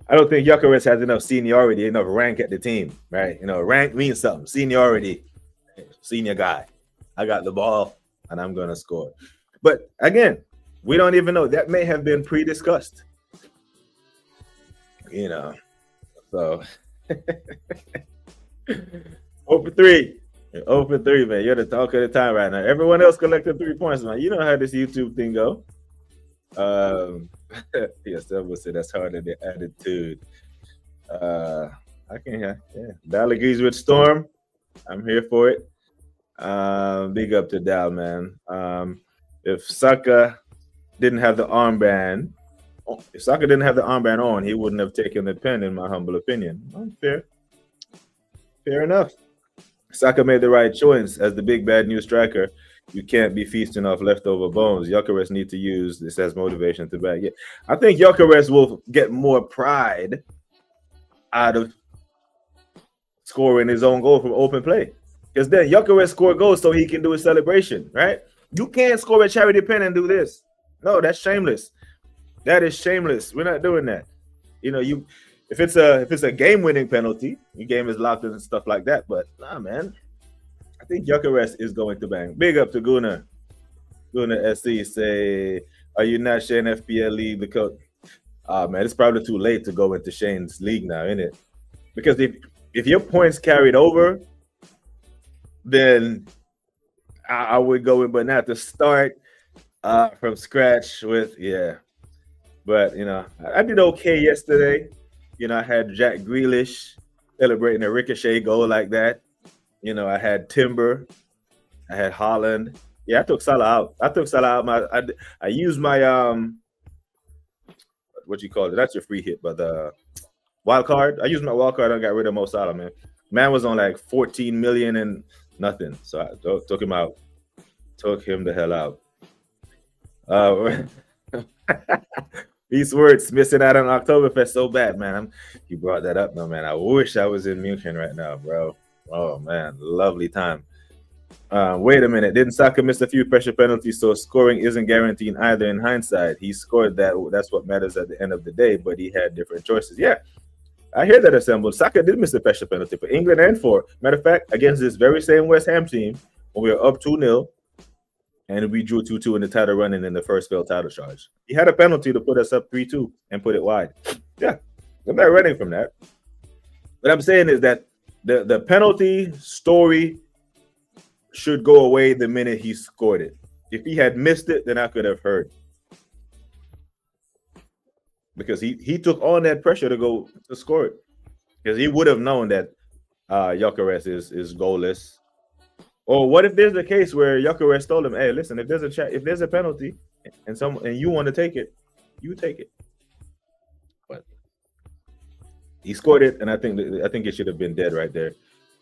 I don't think Gyökeres has enough seniority, enough rank at the team, right? Rank means something. Seniority, senior guy. I got the ball and I'm going to score. But again, we don't even know. That may have been pre-discussed. So 0-3. 0-3, man. You're the talk of the time right now. Everyone else collected 3 points, man. You know how this YouTube thing go. Yes, I would say that's harder than attitude. I can hear. Yeah. Dal agrees with Storm. I'm here for it. Big up to Dal, man. If Saka didn't have the armband on, he wouldn't have taken the pen, in my humble opinion. Fair enough. Saka made the right choice as the big bad new striker. You can't be feasting off leftover bones. Gyökeres need to use this as motivation to back. Yeah, I think Gyökeres will get more pride out of scoring his own goal from open play, because then Gyökeres score goals so he can do his celebration. Right? You can't score a charity pen and do this. No, that's shameless. That is shameless. We're not doing that. If it's a game-winning penalty, your game is locked and stuff like that. But nah, man. I think Gyökeres is going to bang. Big up to Gunnar. Gunnar SC say, are you not Shane FPL league the coach? Man, it's probably too late to go into Shane's league now, isn't it? Because if your points carried over, then I would go in, but not to start from scratch with, yeah. But, I did okay yesterday. I had Jack Grealish celebrating a ricochet goal like that. I had Timber, I had Holland. Yeah, I took Salah out. I used my what you call it? That's your free hit, but the wild card. I used my wild card and got rid of Mo Salah, man. Man was on like 14 million and nothing, so I took him out. Took him the hell out. These words missing out on Oktoberfest so bad, man. You brought that up, no man. I wish I was in Munich right now, bro. Oh man, lovely time. Wait a minute. Didn't Saka miss a few pressure penalties? So scoring isn't guaranteed either in hindsight. He scored that. That's what matters at the end of the day, but he had different choices. Yeah, I hear that assembled. Saka did miss a pressure penalty for England and for, matter of fact, against this very same West Ham team when we were up 2-0 and we drew 2-2 in the title running in the first failed title charge. He had a penalty to put us up 3-2 and put it wide. Yeah, I'm not running from that. What I'm saying is that the penalty story should go away the minute he scored it. If he had missed it, then I could have heard. Because he took on that pressure to go to score it. Because he would have known that Gyökeres is goalless. Or what if there's a case where Gyökeres told him, "Hey, listen, if there's a penalty and you want to take it, you take it." But he scored it, and I think it should have been dead right there.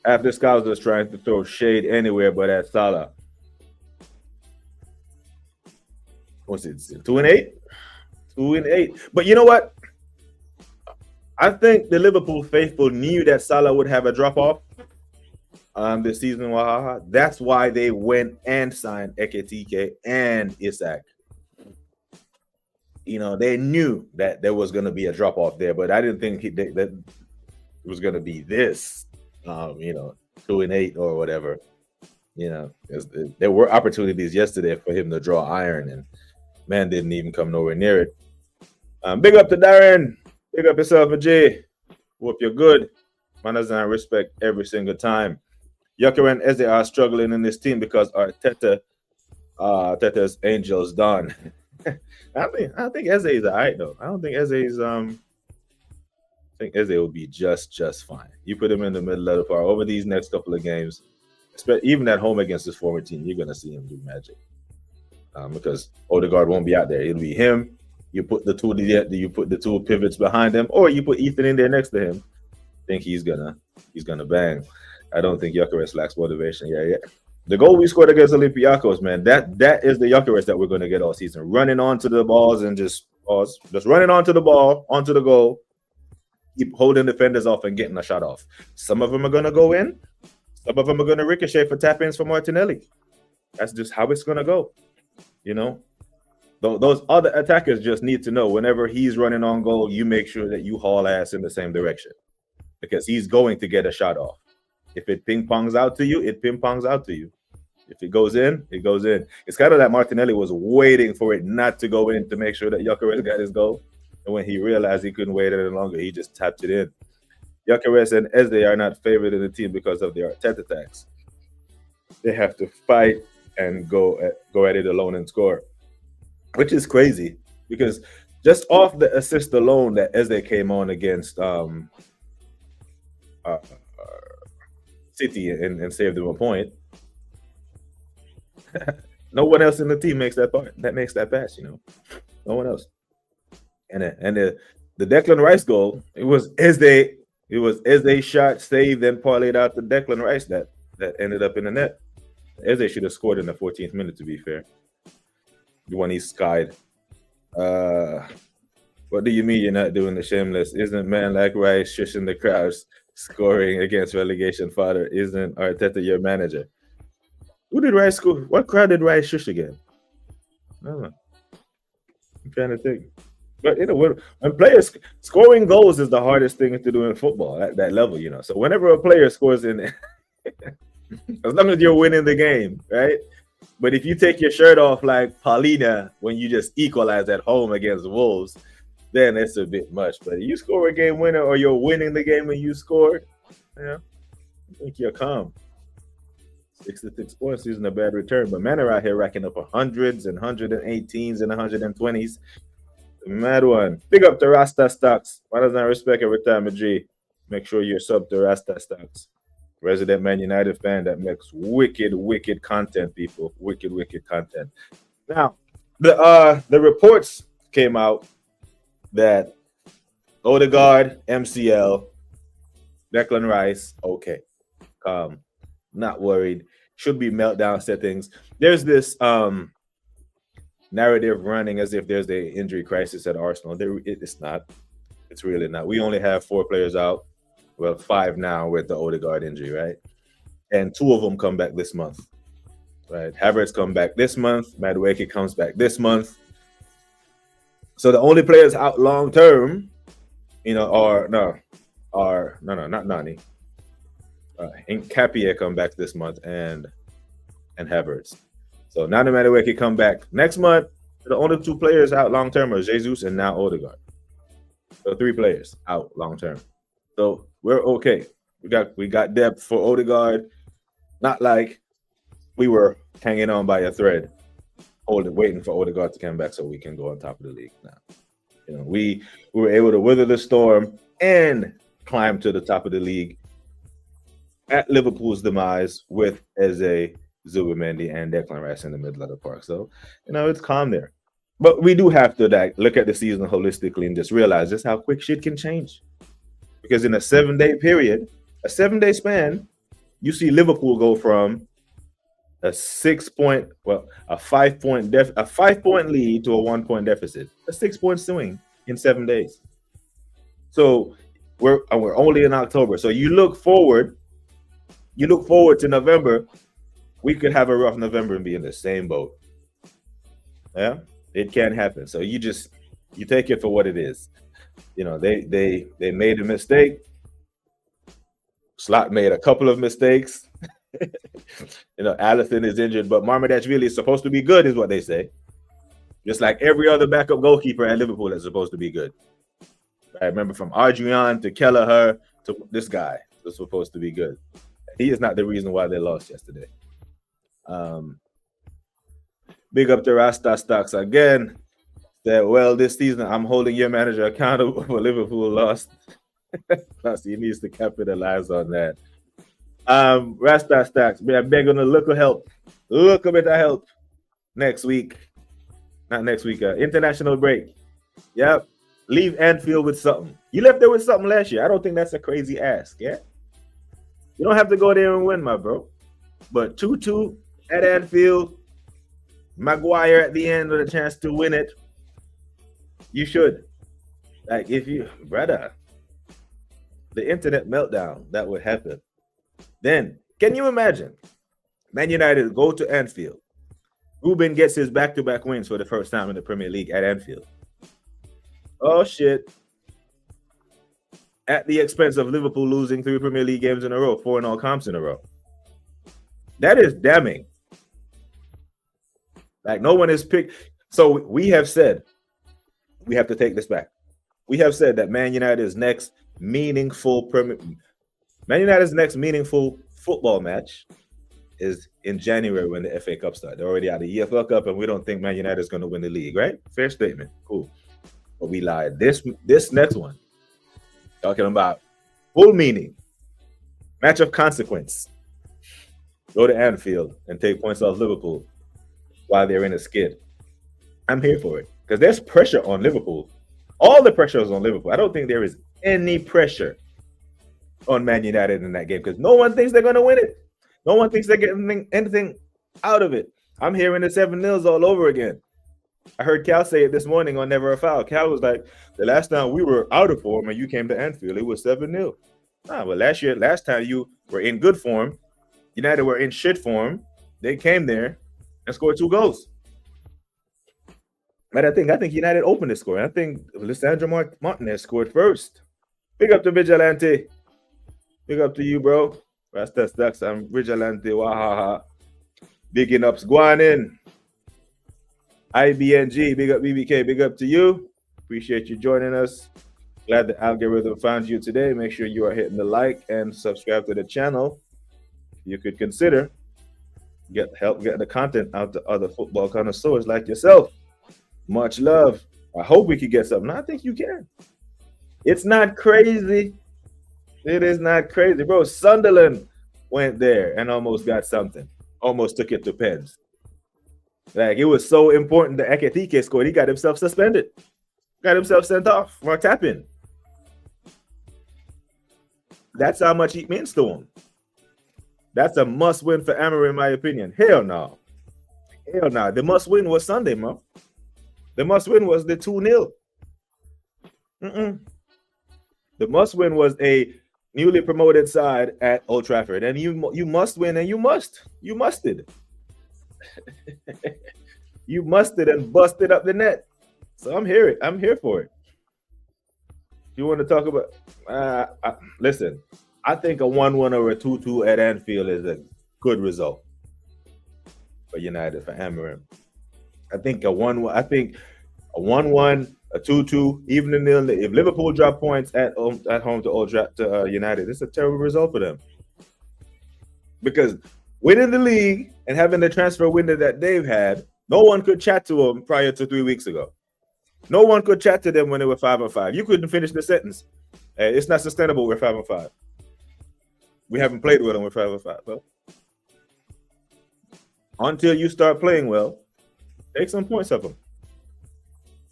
After Scouts was trying to throw shade anywhere but at Salah. What's it? 2-8? 2-8. But you know what? I think the Liverpool faithful knew that Salah would have a drop off this season. That's why they went and signed Ekitike and Isak. You know, they knew that there was going to be a drop off there, but I didn't think that it was going to be this. 2-8 or whatever. You know, there were opportunities yesterday for him to draw iron, and man didn't even come nowhere near it. Big up to Darren. Big up yourself, Jay. Hope you're good. Manners and respect every single time. Gyökeres and Eze are struggling in this team because Arteta's Angels done. I think Eze is alright though. I don't think Eze is I think Eze will be just fine. You put him in the middle of the park over these next couple of games, even at home against this former team, you're gonna see him do magic. Because Odegaard won't be out there. It'll be him. You put the two pivots behind him, or you put Ethan in there next to him. I think he's gonna bang. I don't think Gyökeres lacks motivation. Yeah. The goal we scored against Olympiacos, man, that is the Gyökeres that we're gonna get all season. Running onto the balls and just running onto the ball, onto the goal. Keep holding defenders off and getting a shot off. Some of them are going to go in. Some of them are going to ricochet for tap-ins for Martinelli. That's just how it's going to go. You know, those other attackers just need to know whenever he's running on goal, you make sure that you haul ass in the same direction because he's going to get a shot off. If it ping-pongs out to you, it ping-pongs out to you. If it goes in, it goes in. It's kind of like Martinelli was waiting for it not to go in to make sure that Gyökeres got his goal. And when he realized he couldn't wait any longer, he just tapped it in. Gyökeres and Eze are not favored in the team because of their Arteta attacks. They have to fight and go at it alone and score, which is crazy because just off the assist alone that Eze came on against City and saved them a point. No one else in the team makes that pass. You know, no one else. And the Declan Rice goal, it was Eze shot, saved, then parlayed out to Declan Rice that ended up in the net. Eze should have scored in the 14th minute, to be fair. The one he skied. What do you mean you're not doing the shameless? Isn't man like Rice shushing the crowds, scoring against relegation fodder? Isn't Arteta your manager? Who did Rice score? What crowd did Rice shush again? I don't know. I'm trying to think. But you know, when players scoring goals is the hardest thing to do in football at that level, you know. So whenever a player scores in, as long as you're winning the game, right? But if you take your shirt off like Paulina when you just equalize at home against Wolves, then it's a bit much. But if you score a game winner or you're winning the game and you scored, I think you're calm. 66 points isn't a bad return, but men are out here racking up 100s and 118s and 120s. Mad one. Big up to Rasta Stocks. Why doesn't I respect every time a G? Make sure you're sub to Rasta Stocks. Resident Man United fan that makes wicked content, people. Wicked content. Now, the reports came out that Odegaard, MCL, Declan Rice, okay. Not worried. Should be meltdown settings. There's this narrative running as if there's an injury crisis at Arsenal. It's not. It's really not. We only have 4 players out. Well, 5 now with the Odegaard injury, right? And 2 of them come back this month. right? Havertz come back this month. Madueke comes back this month. So the only players out long term, are not Nani. Nkapie come back this month and Havertz. So now no matter where he come back next month, the only 2 players out long term are Jesus and now Odegaard. So 3 players out long term. So we're okay. We got depth for Odegaard. Not like we were hanging on by a thread, waiting for Odegaard to come back so we can go on top of the league. Now, we were able to weather the storm and climb to the top of the league at Liverpool's demise with Eze, Zubimendi, and Declan Rice in the middle of the park. So, it's calm there. But we do have to look at the season holistically and just realize just how quick shit can change. Because in a 7-day period, a 7-day span, you see Liverpool go from a 5-point lead to a 1-point deficit, a 6-point swing in 7 days. So we're only in October. So you look forward to November. We could have a rough November and be in the same boat. Yeah, it can happen. So you take it for what it is. They made a mistake. Slot made a couple of mistakes. Alisson is injured, but Marmadashvili is supposed to be good, is what they say. Just like every other backup goalkeeper at Liverpool is supposed to be good. I remember from Adrian to Kelleher to this guy was supposed to be good. He is not the reason why they lost yesterday. Big up to Rasta Stocks again. That this season I'm holding your manager accountable for Liverpool lost. Plus, he needs to capitalize on that. Rasta Stocks, we are begging a little help. Look a bit of help next week. Not next week, international break. Yep. Leave Anfield with something. You left there with something last year. I don't think that's a crazy ask, yeah? You don't have to go there and win, my bro. But 2-2 at Anfield, Maguire at the end with a chance to win it. You should. Brother, the internet meltdown that would happen. Then, can you imagine? Man United go to Anfield. Ruben gets his back-to-back wins for the first time in the Premier League at Anfield. Oh, shit. At the expense of Liverpool losing 3 Premier League games in a row, 4 in all comps in a row. That is damning. No one is picked. So we have said, we have to take this back. We have said that Man United's next meaningful football match is in January when the FA Cup starts. They're already out of the EFL Cup, and we don't think Man United is going to win the league, right? Fair statement. Cool. But we lied. This next one, talking about full meaning, match of consequence. Go to Anfield and take points off Liverpool while they're in a skid. I'm here for it because there's pressure on Liverpool. All the pressure is on Liverpool. I don't think there is any pressure on Man United in that game because no one thinks they're going to win it. No one thinks they're getting anything out of it. I'm hearing the 7-0s all over again. I heard Cal say it this morning on Never a Foul. Cal was like, the last time we were out of form and you came to Anfield, it was 7-0. But last time you were in good form, United were in shit form. They came there and scored 2 goals. But I think United opened the score. I think Lisandro Martinez scored first. Big up to Vigilante. Big up to you, bro. Rasta Stocks, I'm Vigilante. Wahaha. Bigging ups. Guan in. IBNG. Big up BBK. Big up to you. Appreciate you joining us. Glad the algorithm found you today. Make sure you are hitting the like and subscribe to the channel. You could consider help get the content out to other football connoisseurs like yourself. Much love. I hope we could get something. I think you can. It's not crazy. It is not crazy, bro. Sunderland went there and almost got something. Almost took it to pens. It was so important that Ekitike scored. He got himself suspended. Got himself sent off for a tap-in. That's how much he means to him. That's a must-win for Amorim, in my opinion. Hell no. Hell no. The must-win was Sunday, bro. The must-win was the 2-0. The must-win was a newly promoted side at Old Trafford. And you must win, and you musted. You musted and busted up the net. So I'm here. I'm here for it. You want to talk about? Listen, I think a 1-1 or a 2-2 at Anfield is a good result for United, for Amorim. I think a 1-1. I think a 1-1, a 2-2, even in the, if Liverpool drop points at home to United, it's a terrible result for them. Because winning the league and having the transfer window that they've had, no one could chat to them prior to 3 weeks ago. No one could chat to them when they were 5-5. You couldn't finish the sentence. It's not sustainable. We're 5-5. We haven't played well and we're 5-5. Well, until you start playing well, take some points of them.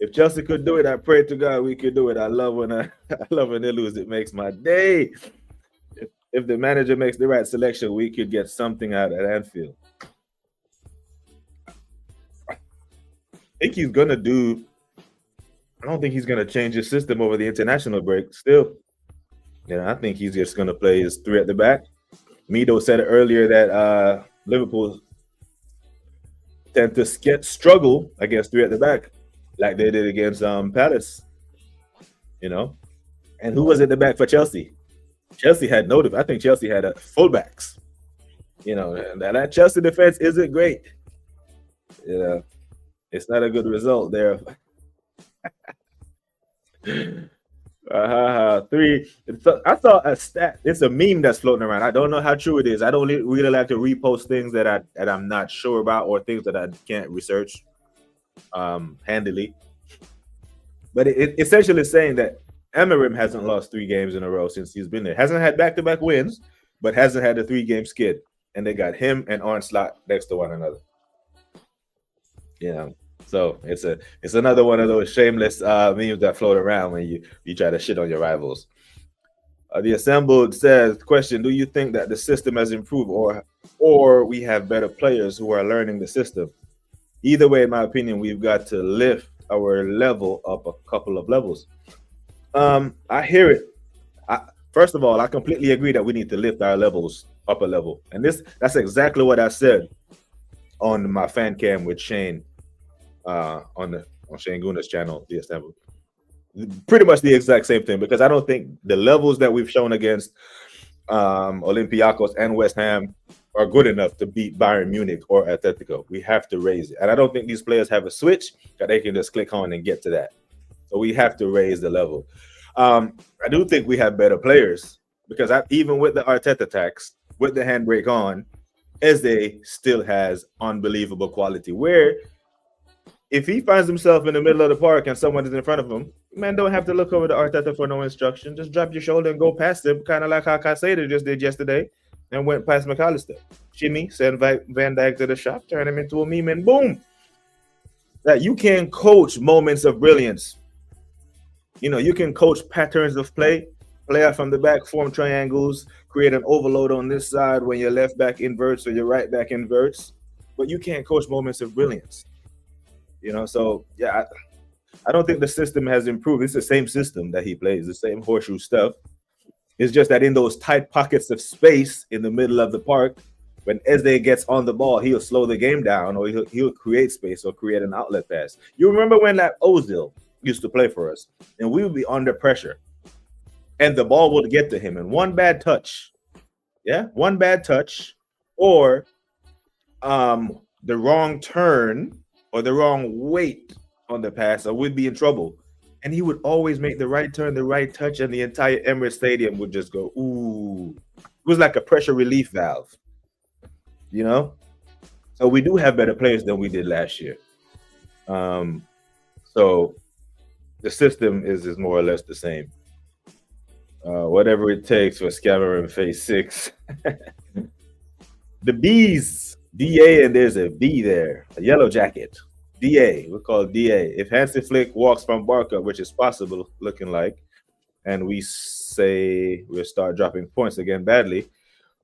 If Chelsea could do it, I pray to God we could do it. I love when they lose. It makes my day. If the manager makes the right selection, we could get something out at Anfield. I think he's gonna do. I don't think he's gonna change his system over the international break. Still, I think he's just gonna play his three at the back. Mido said earlier that Liverpool tend to struggle against three at the back, like they did against Palace. And who was at the back for Chelsea? Chelsea had I think Chelsea had fullbacks. And that Chelsea defense isn't great. It's not a good result there. 3. I saw a stat. It's a meme that's floating around. I don't know how true it is. I don't really like to repost things that I'm not sure about or things that I can't research handily. But it essentially is saying that Amorim hasn't lost 3 games in a row since he's been there. Hasn't had back-to-back wins, but hasn't had a 3-game skid. And they got him and Arne Slot next to one another. So it's another one of those shameless memes that float around when you try to shit on your rivals. The Assembled says, question, do you think that the system has improved or we have better players who are learning the system? Either way, in my opinion, we've got to lift our level up a couple of levels. I hear it. First of all, I completely agree that we need to lift our levels up a level. And that's exactly what I said on my fan cam with Shane on Shane Guna's channel, The Assembled. Pretty much the exact same thing, because I don't think the levels that we've shown against Olympiacos and West Ham are good enough to beat Bayern Munich or Atletico. We have to raise it. And I don't think these players have a switch that they can just click on and get to that. So we have to raise the level. I do think we have better players, because even with the Arteta tax, with the handbrake on, Eze still has unbelievable quality. Where if he finds himself in the middle of the park and someone is in front of him, man, don't have to look over to Arteta for no instruction. Just drop your shoulder and go past him, kind of like how Caicedo just did yesterday and went past McAllister. Shimmy, send Van Dijk to the shop, turn him into a meme, and boom. That you can coach moments of brilliance. You can coach patterns of play out from the back, form triangles, create an overload on this side when your left back inverts or your right back inverts, but you can't coach moments of brilliance. So yeah, I don't think the system has improved. It's the same system that he plays, the same horseshoe stuff. It's just that in those tight pockets of space in the middle of the park, when Eze gets on the ball, he'll slow the game down, or he'll create space or create an outlet pass. You remember when that Ozil used to play for us, and we would be under pressure, and the ball would get to him, and one bad touch, or the wrong turn or the wrong weight on the pass, or we'd be in trouble. And he would always make the right turn, the right touch, and the entire Emirates Stadium would just go, ooh. It was like a pressure relief valve, So we do have better players than we did last year. So the system is more or less the same. Whatever it takes for Scammer in phase 6. The B's, DA, and there's a B there, a yellow jacket. DA, we call it DA. If Hansi Flick walks from Barca, which is possible looking like, and we say we'll start dropping points again badly,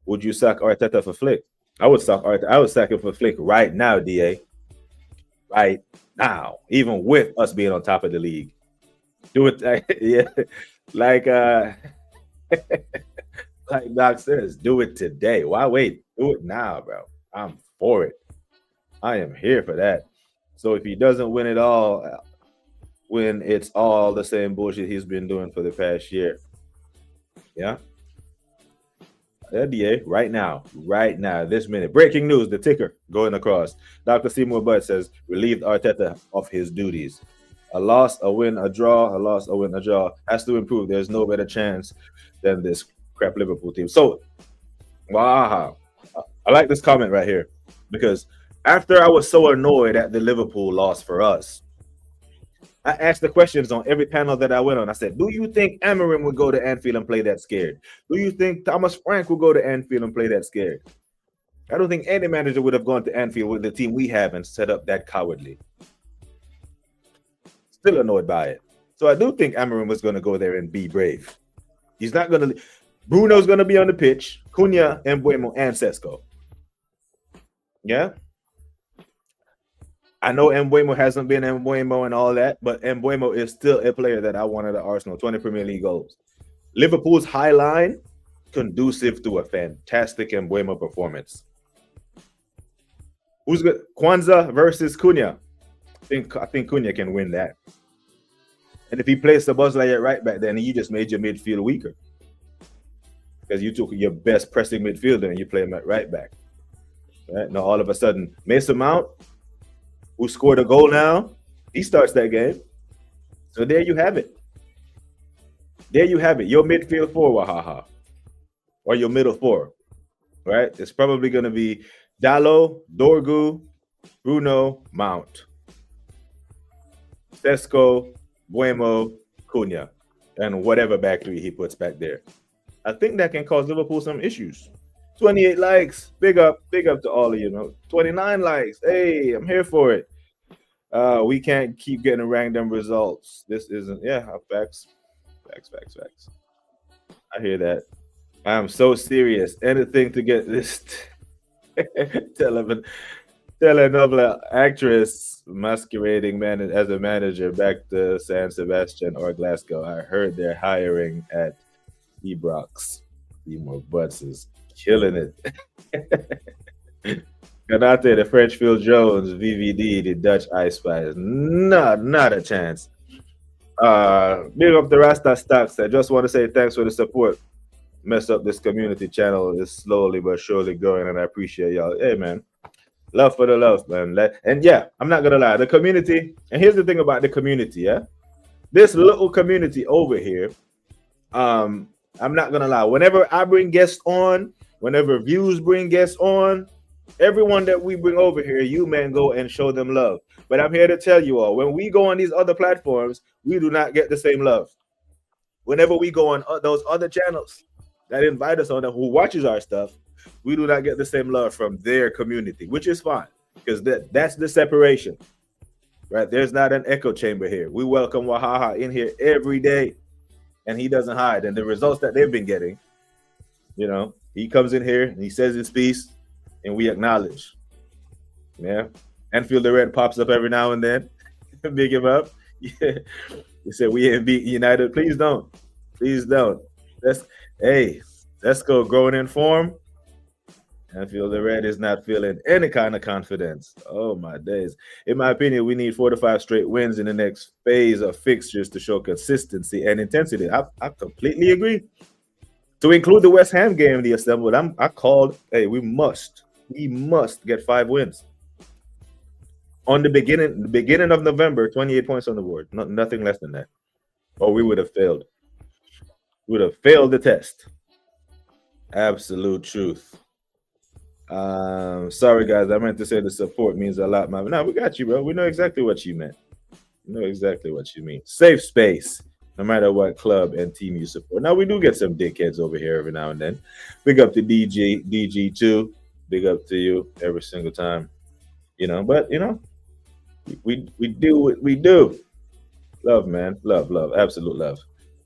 would you sack Arteta for Flick? I would sack Arteta. I would sack him for Flick right now, DA. Right now, even with us being on top of the league. Do it, yeah. Like like Doc says, do it today. Why wait? Do it now, bro. I'm for it. I am here for that. So if he doesn't win it all, when it's all the same bullshit he's been doing for the past year, yeah. NBA right now, this minute. Breaking news: the ticker going across. Dr. Seymour Bud says relieved Arteta of his duties. A loss, a win, a draw, a loss, a win, a draw. Has to improve. There's no better chance than this crap Liverpool team. So, wow, I like this comment right here because after I was so annoyed at the Liverpool loss for us, I asked the questions on every panel that I went on. I said, do you think Amorim would go to Anfield and play that scared? Do you think Thomas Frank will go to Anfield and play that scared? I don't think any manager would have gone to Anfield with the team we have and set up that cowardly. Still annoyed by it. So I do think Amorim was going to go there and be brave. He's not going to. Bruno's going to be on the pitch. Cunha, Mbeumo, and Sesko. Yeah? I know Mbeumo hasn't been Mbeumo and all that, but Mbeumo is still a player that I wanted at Arsenal. 20 Premier League goals. Liverpool's high line, conducive to a fantastic Mbeumo performance. Who's good? Kwanzaa versus Cunha. I think Cunha can win that. And if he plays Szoboszlai at right back, then you just made your midfield weaker. Because you took your best pressing midfielder and you play him at right back. Right? Now all of a sudden, Mason Mount, who scored a goal now, he starts that game. So there you have it. There you have it. Your midfield four, Wahaha. Or your middle four. Right? It's probably going to be Dalot, Dorgu, Bruno, Mount. Sesko, Mbeumo, Cunha. And whatever back three he puts back there. I think that can cause Liverpool some issues. 28 likes. Big up to all of you. 29 likes. Hey, I'm here for it. We can't keep getting random results. This isn't, facts. I hear that. I'm serious. Anything to get this telenovela actress masquerading as a manager back to San Sebastian or Glasgow. I heard they're hiring at Ibrox. Seymour Butts is killing it. Kanate, the French Phil Jones, VVD, the Dutch Ice Spice. Not a chance. Big up the Rasta Stocks. I just want to say thanks for the support. Mess up this community channel is slowly but surely growing, and I appreciate y'all. Hey, man. Love for the love, man. And yeah, I'm not gonna lie. The community, and here's the thing about the community, yeah. This little community over here, I'm not gonna lie. Whenever I bring guests on, whenever Views bring guests on, everyone that we bring over here, you man go and show them love. But I'm here to tell you all, when we go on these other platforms, we do not get the same love. Whenever we go on those other channels that invite us on, who watches our stuff, we do not get the same love from their community, which is fine, because that's the separation, right? There's not an echo chamber here. We welcome Wahaha in here every day, and he doesn't hide. And the results that they've been getting, he comes in here and he says his piece, and we acknowledge. Yeah. Anfield the Red pops up every now and then. Big him up. Yeah. He said we ain't beat United. Please don't. Let's go growing in form. Anfield the Red is not feeling any kind of confidence. Oh my days. In my opinion, we need 4 to 5 straight wins in the next phase of fixtures to show consistency and intensity. I completely agree. To include the West Ham game, the assembled, I called, hey, we must get 5 wins. On the beginning of November, 28 points on the board. Nothing less than that. Or we would have failed. We would have failed the test. Absolute truth. Sorry guys, I meant to say the support means a lot, man. No, we got you, bro. We know exactly what you meant. We know exactly what you mean. Safe space, no matter what club and team you support. Now we do get some dickheads over here every now and then. Big up to DG2. Big up to you every single time. But we do what we do. Love, man. Love. Absolute love.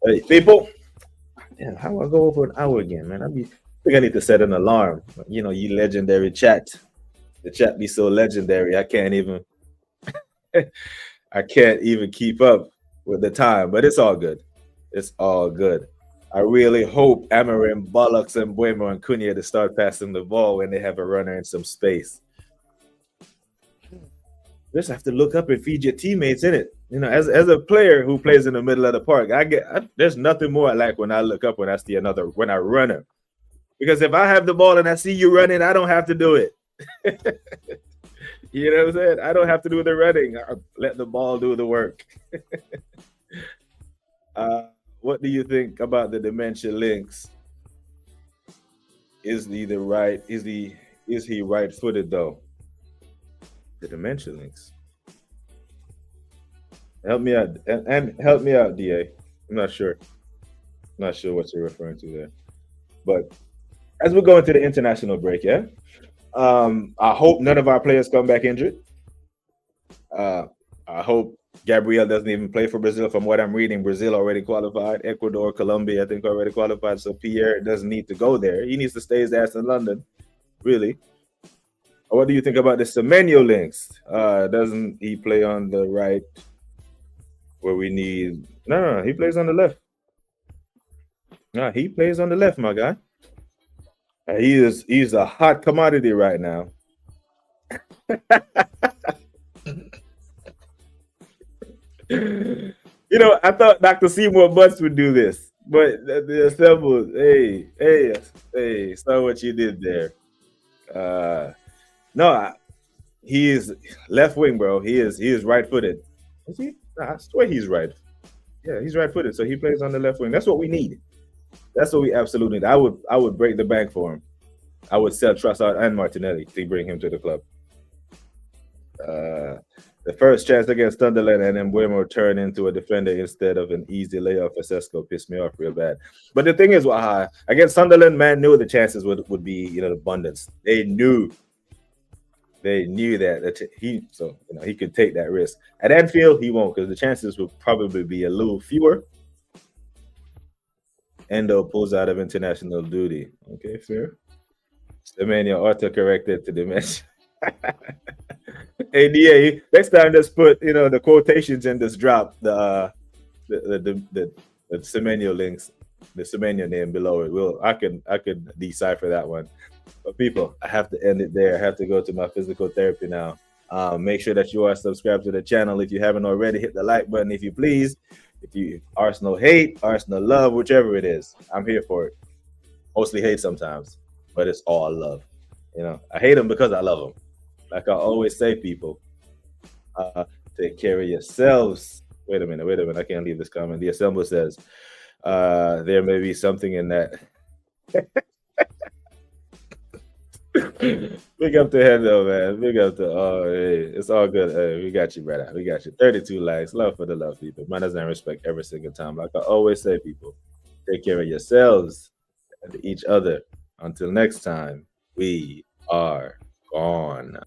Hey, people. Damn, how do I go over an hour again, man? I think I need to set an alarm. You legendary chat. The chat be so legendary. I can't even keep up with the time, but it's all good. It's all good. I really hope Amorim, Bollocks, and Mbeumo and Cunha to start passing the ball when they have a runner in some space. just have to look up and feed your teammates in it. You know, as a player who plays in the middle of the park, there's nothing more I like when I look up when I see when I runner. Because if I have the ball and I see you running, I don't have to do it. You know what I'm saying? I don't have to do the running. I let the ball do the work. What do you think about the dementia links? Is he the right? Is he right footed though? The dementia links. Help me out and help me out, Da. I'm not sure. Not sure what you're referring to there. But as we go into the international break, yeah. I hope none of our players come back injured. Uh, I hope Gabriel doesn't even play for Brazil. From what I'm reading, Brazil already qualified. Ecuador, Colombia, I think already qualified. So Pierre doesn't need to go there. He needs to stay his ass in London. Really. What do you think about the Semenyo links? Doesn't he play on the right where we need? No, he plays on the left. No, he plays on the left, my guy. He's a hot commodity right now. You know, I thought Dr. Seymour Butts would do this, but the assembled, hey, saw what you did there. No, he is left wing, bro. He is right footed. Is he? Nah, I swear he's right. Yeah, he's right footed, so he plays on the left wing. That's what we need. That's what we absolutely need. I would break the bank for him. I would sell Trossard and Martinelli to bring him to the club. The first chance against Sunderland and then Mbeumo turned into a defender instead of an easy layoff for Sesko pissed me off real bad. But the thing is, against Sunderland, man knew the chances would be abundance. They knew that he could take that risk. At Anfield, he won't because the chances will probably be a little fewer. Endo pulls out of international duty. Okay, fair. Semenya auto-corrected to dementia. Hey, DA, next time just put the quotations and just drop the Semenyo links, the Semenyo name below it. I could decipher that one. But people, I have to end it there. I have to go to my physical therapy now. Make sure that you are subscribed to the channel. If you haven't already, hit the like button if you please. If you Arsenal hate, Arsenal love, whichever it is, I'm here for it. Mostly hate sometimes, but it's all love. I hate them because I love them. Like I always say, people, take care of yourselves. Wait a minute. I can't leave this comment. The assembler says, there may be something in that. Big up to him though, man. Big up to hey, it's all good. Hey, we got you, brother. We got you. 32 likes. Love for the love, people. Manners and respect every single time. Like I always say, people, take care of yourselves and each other. Until next time, we are gone.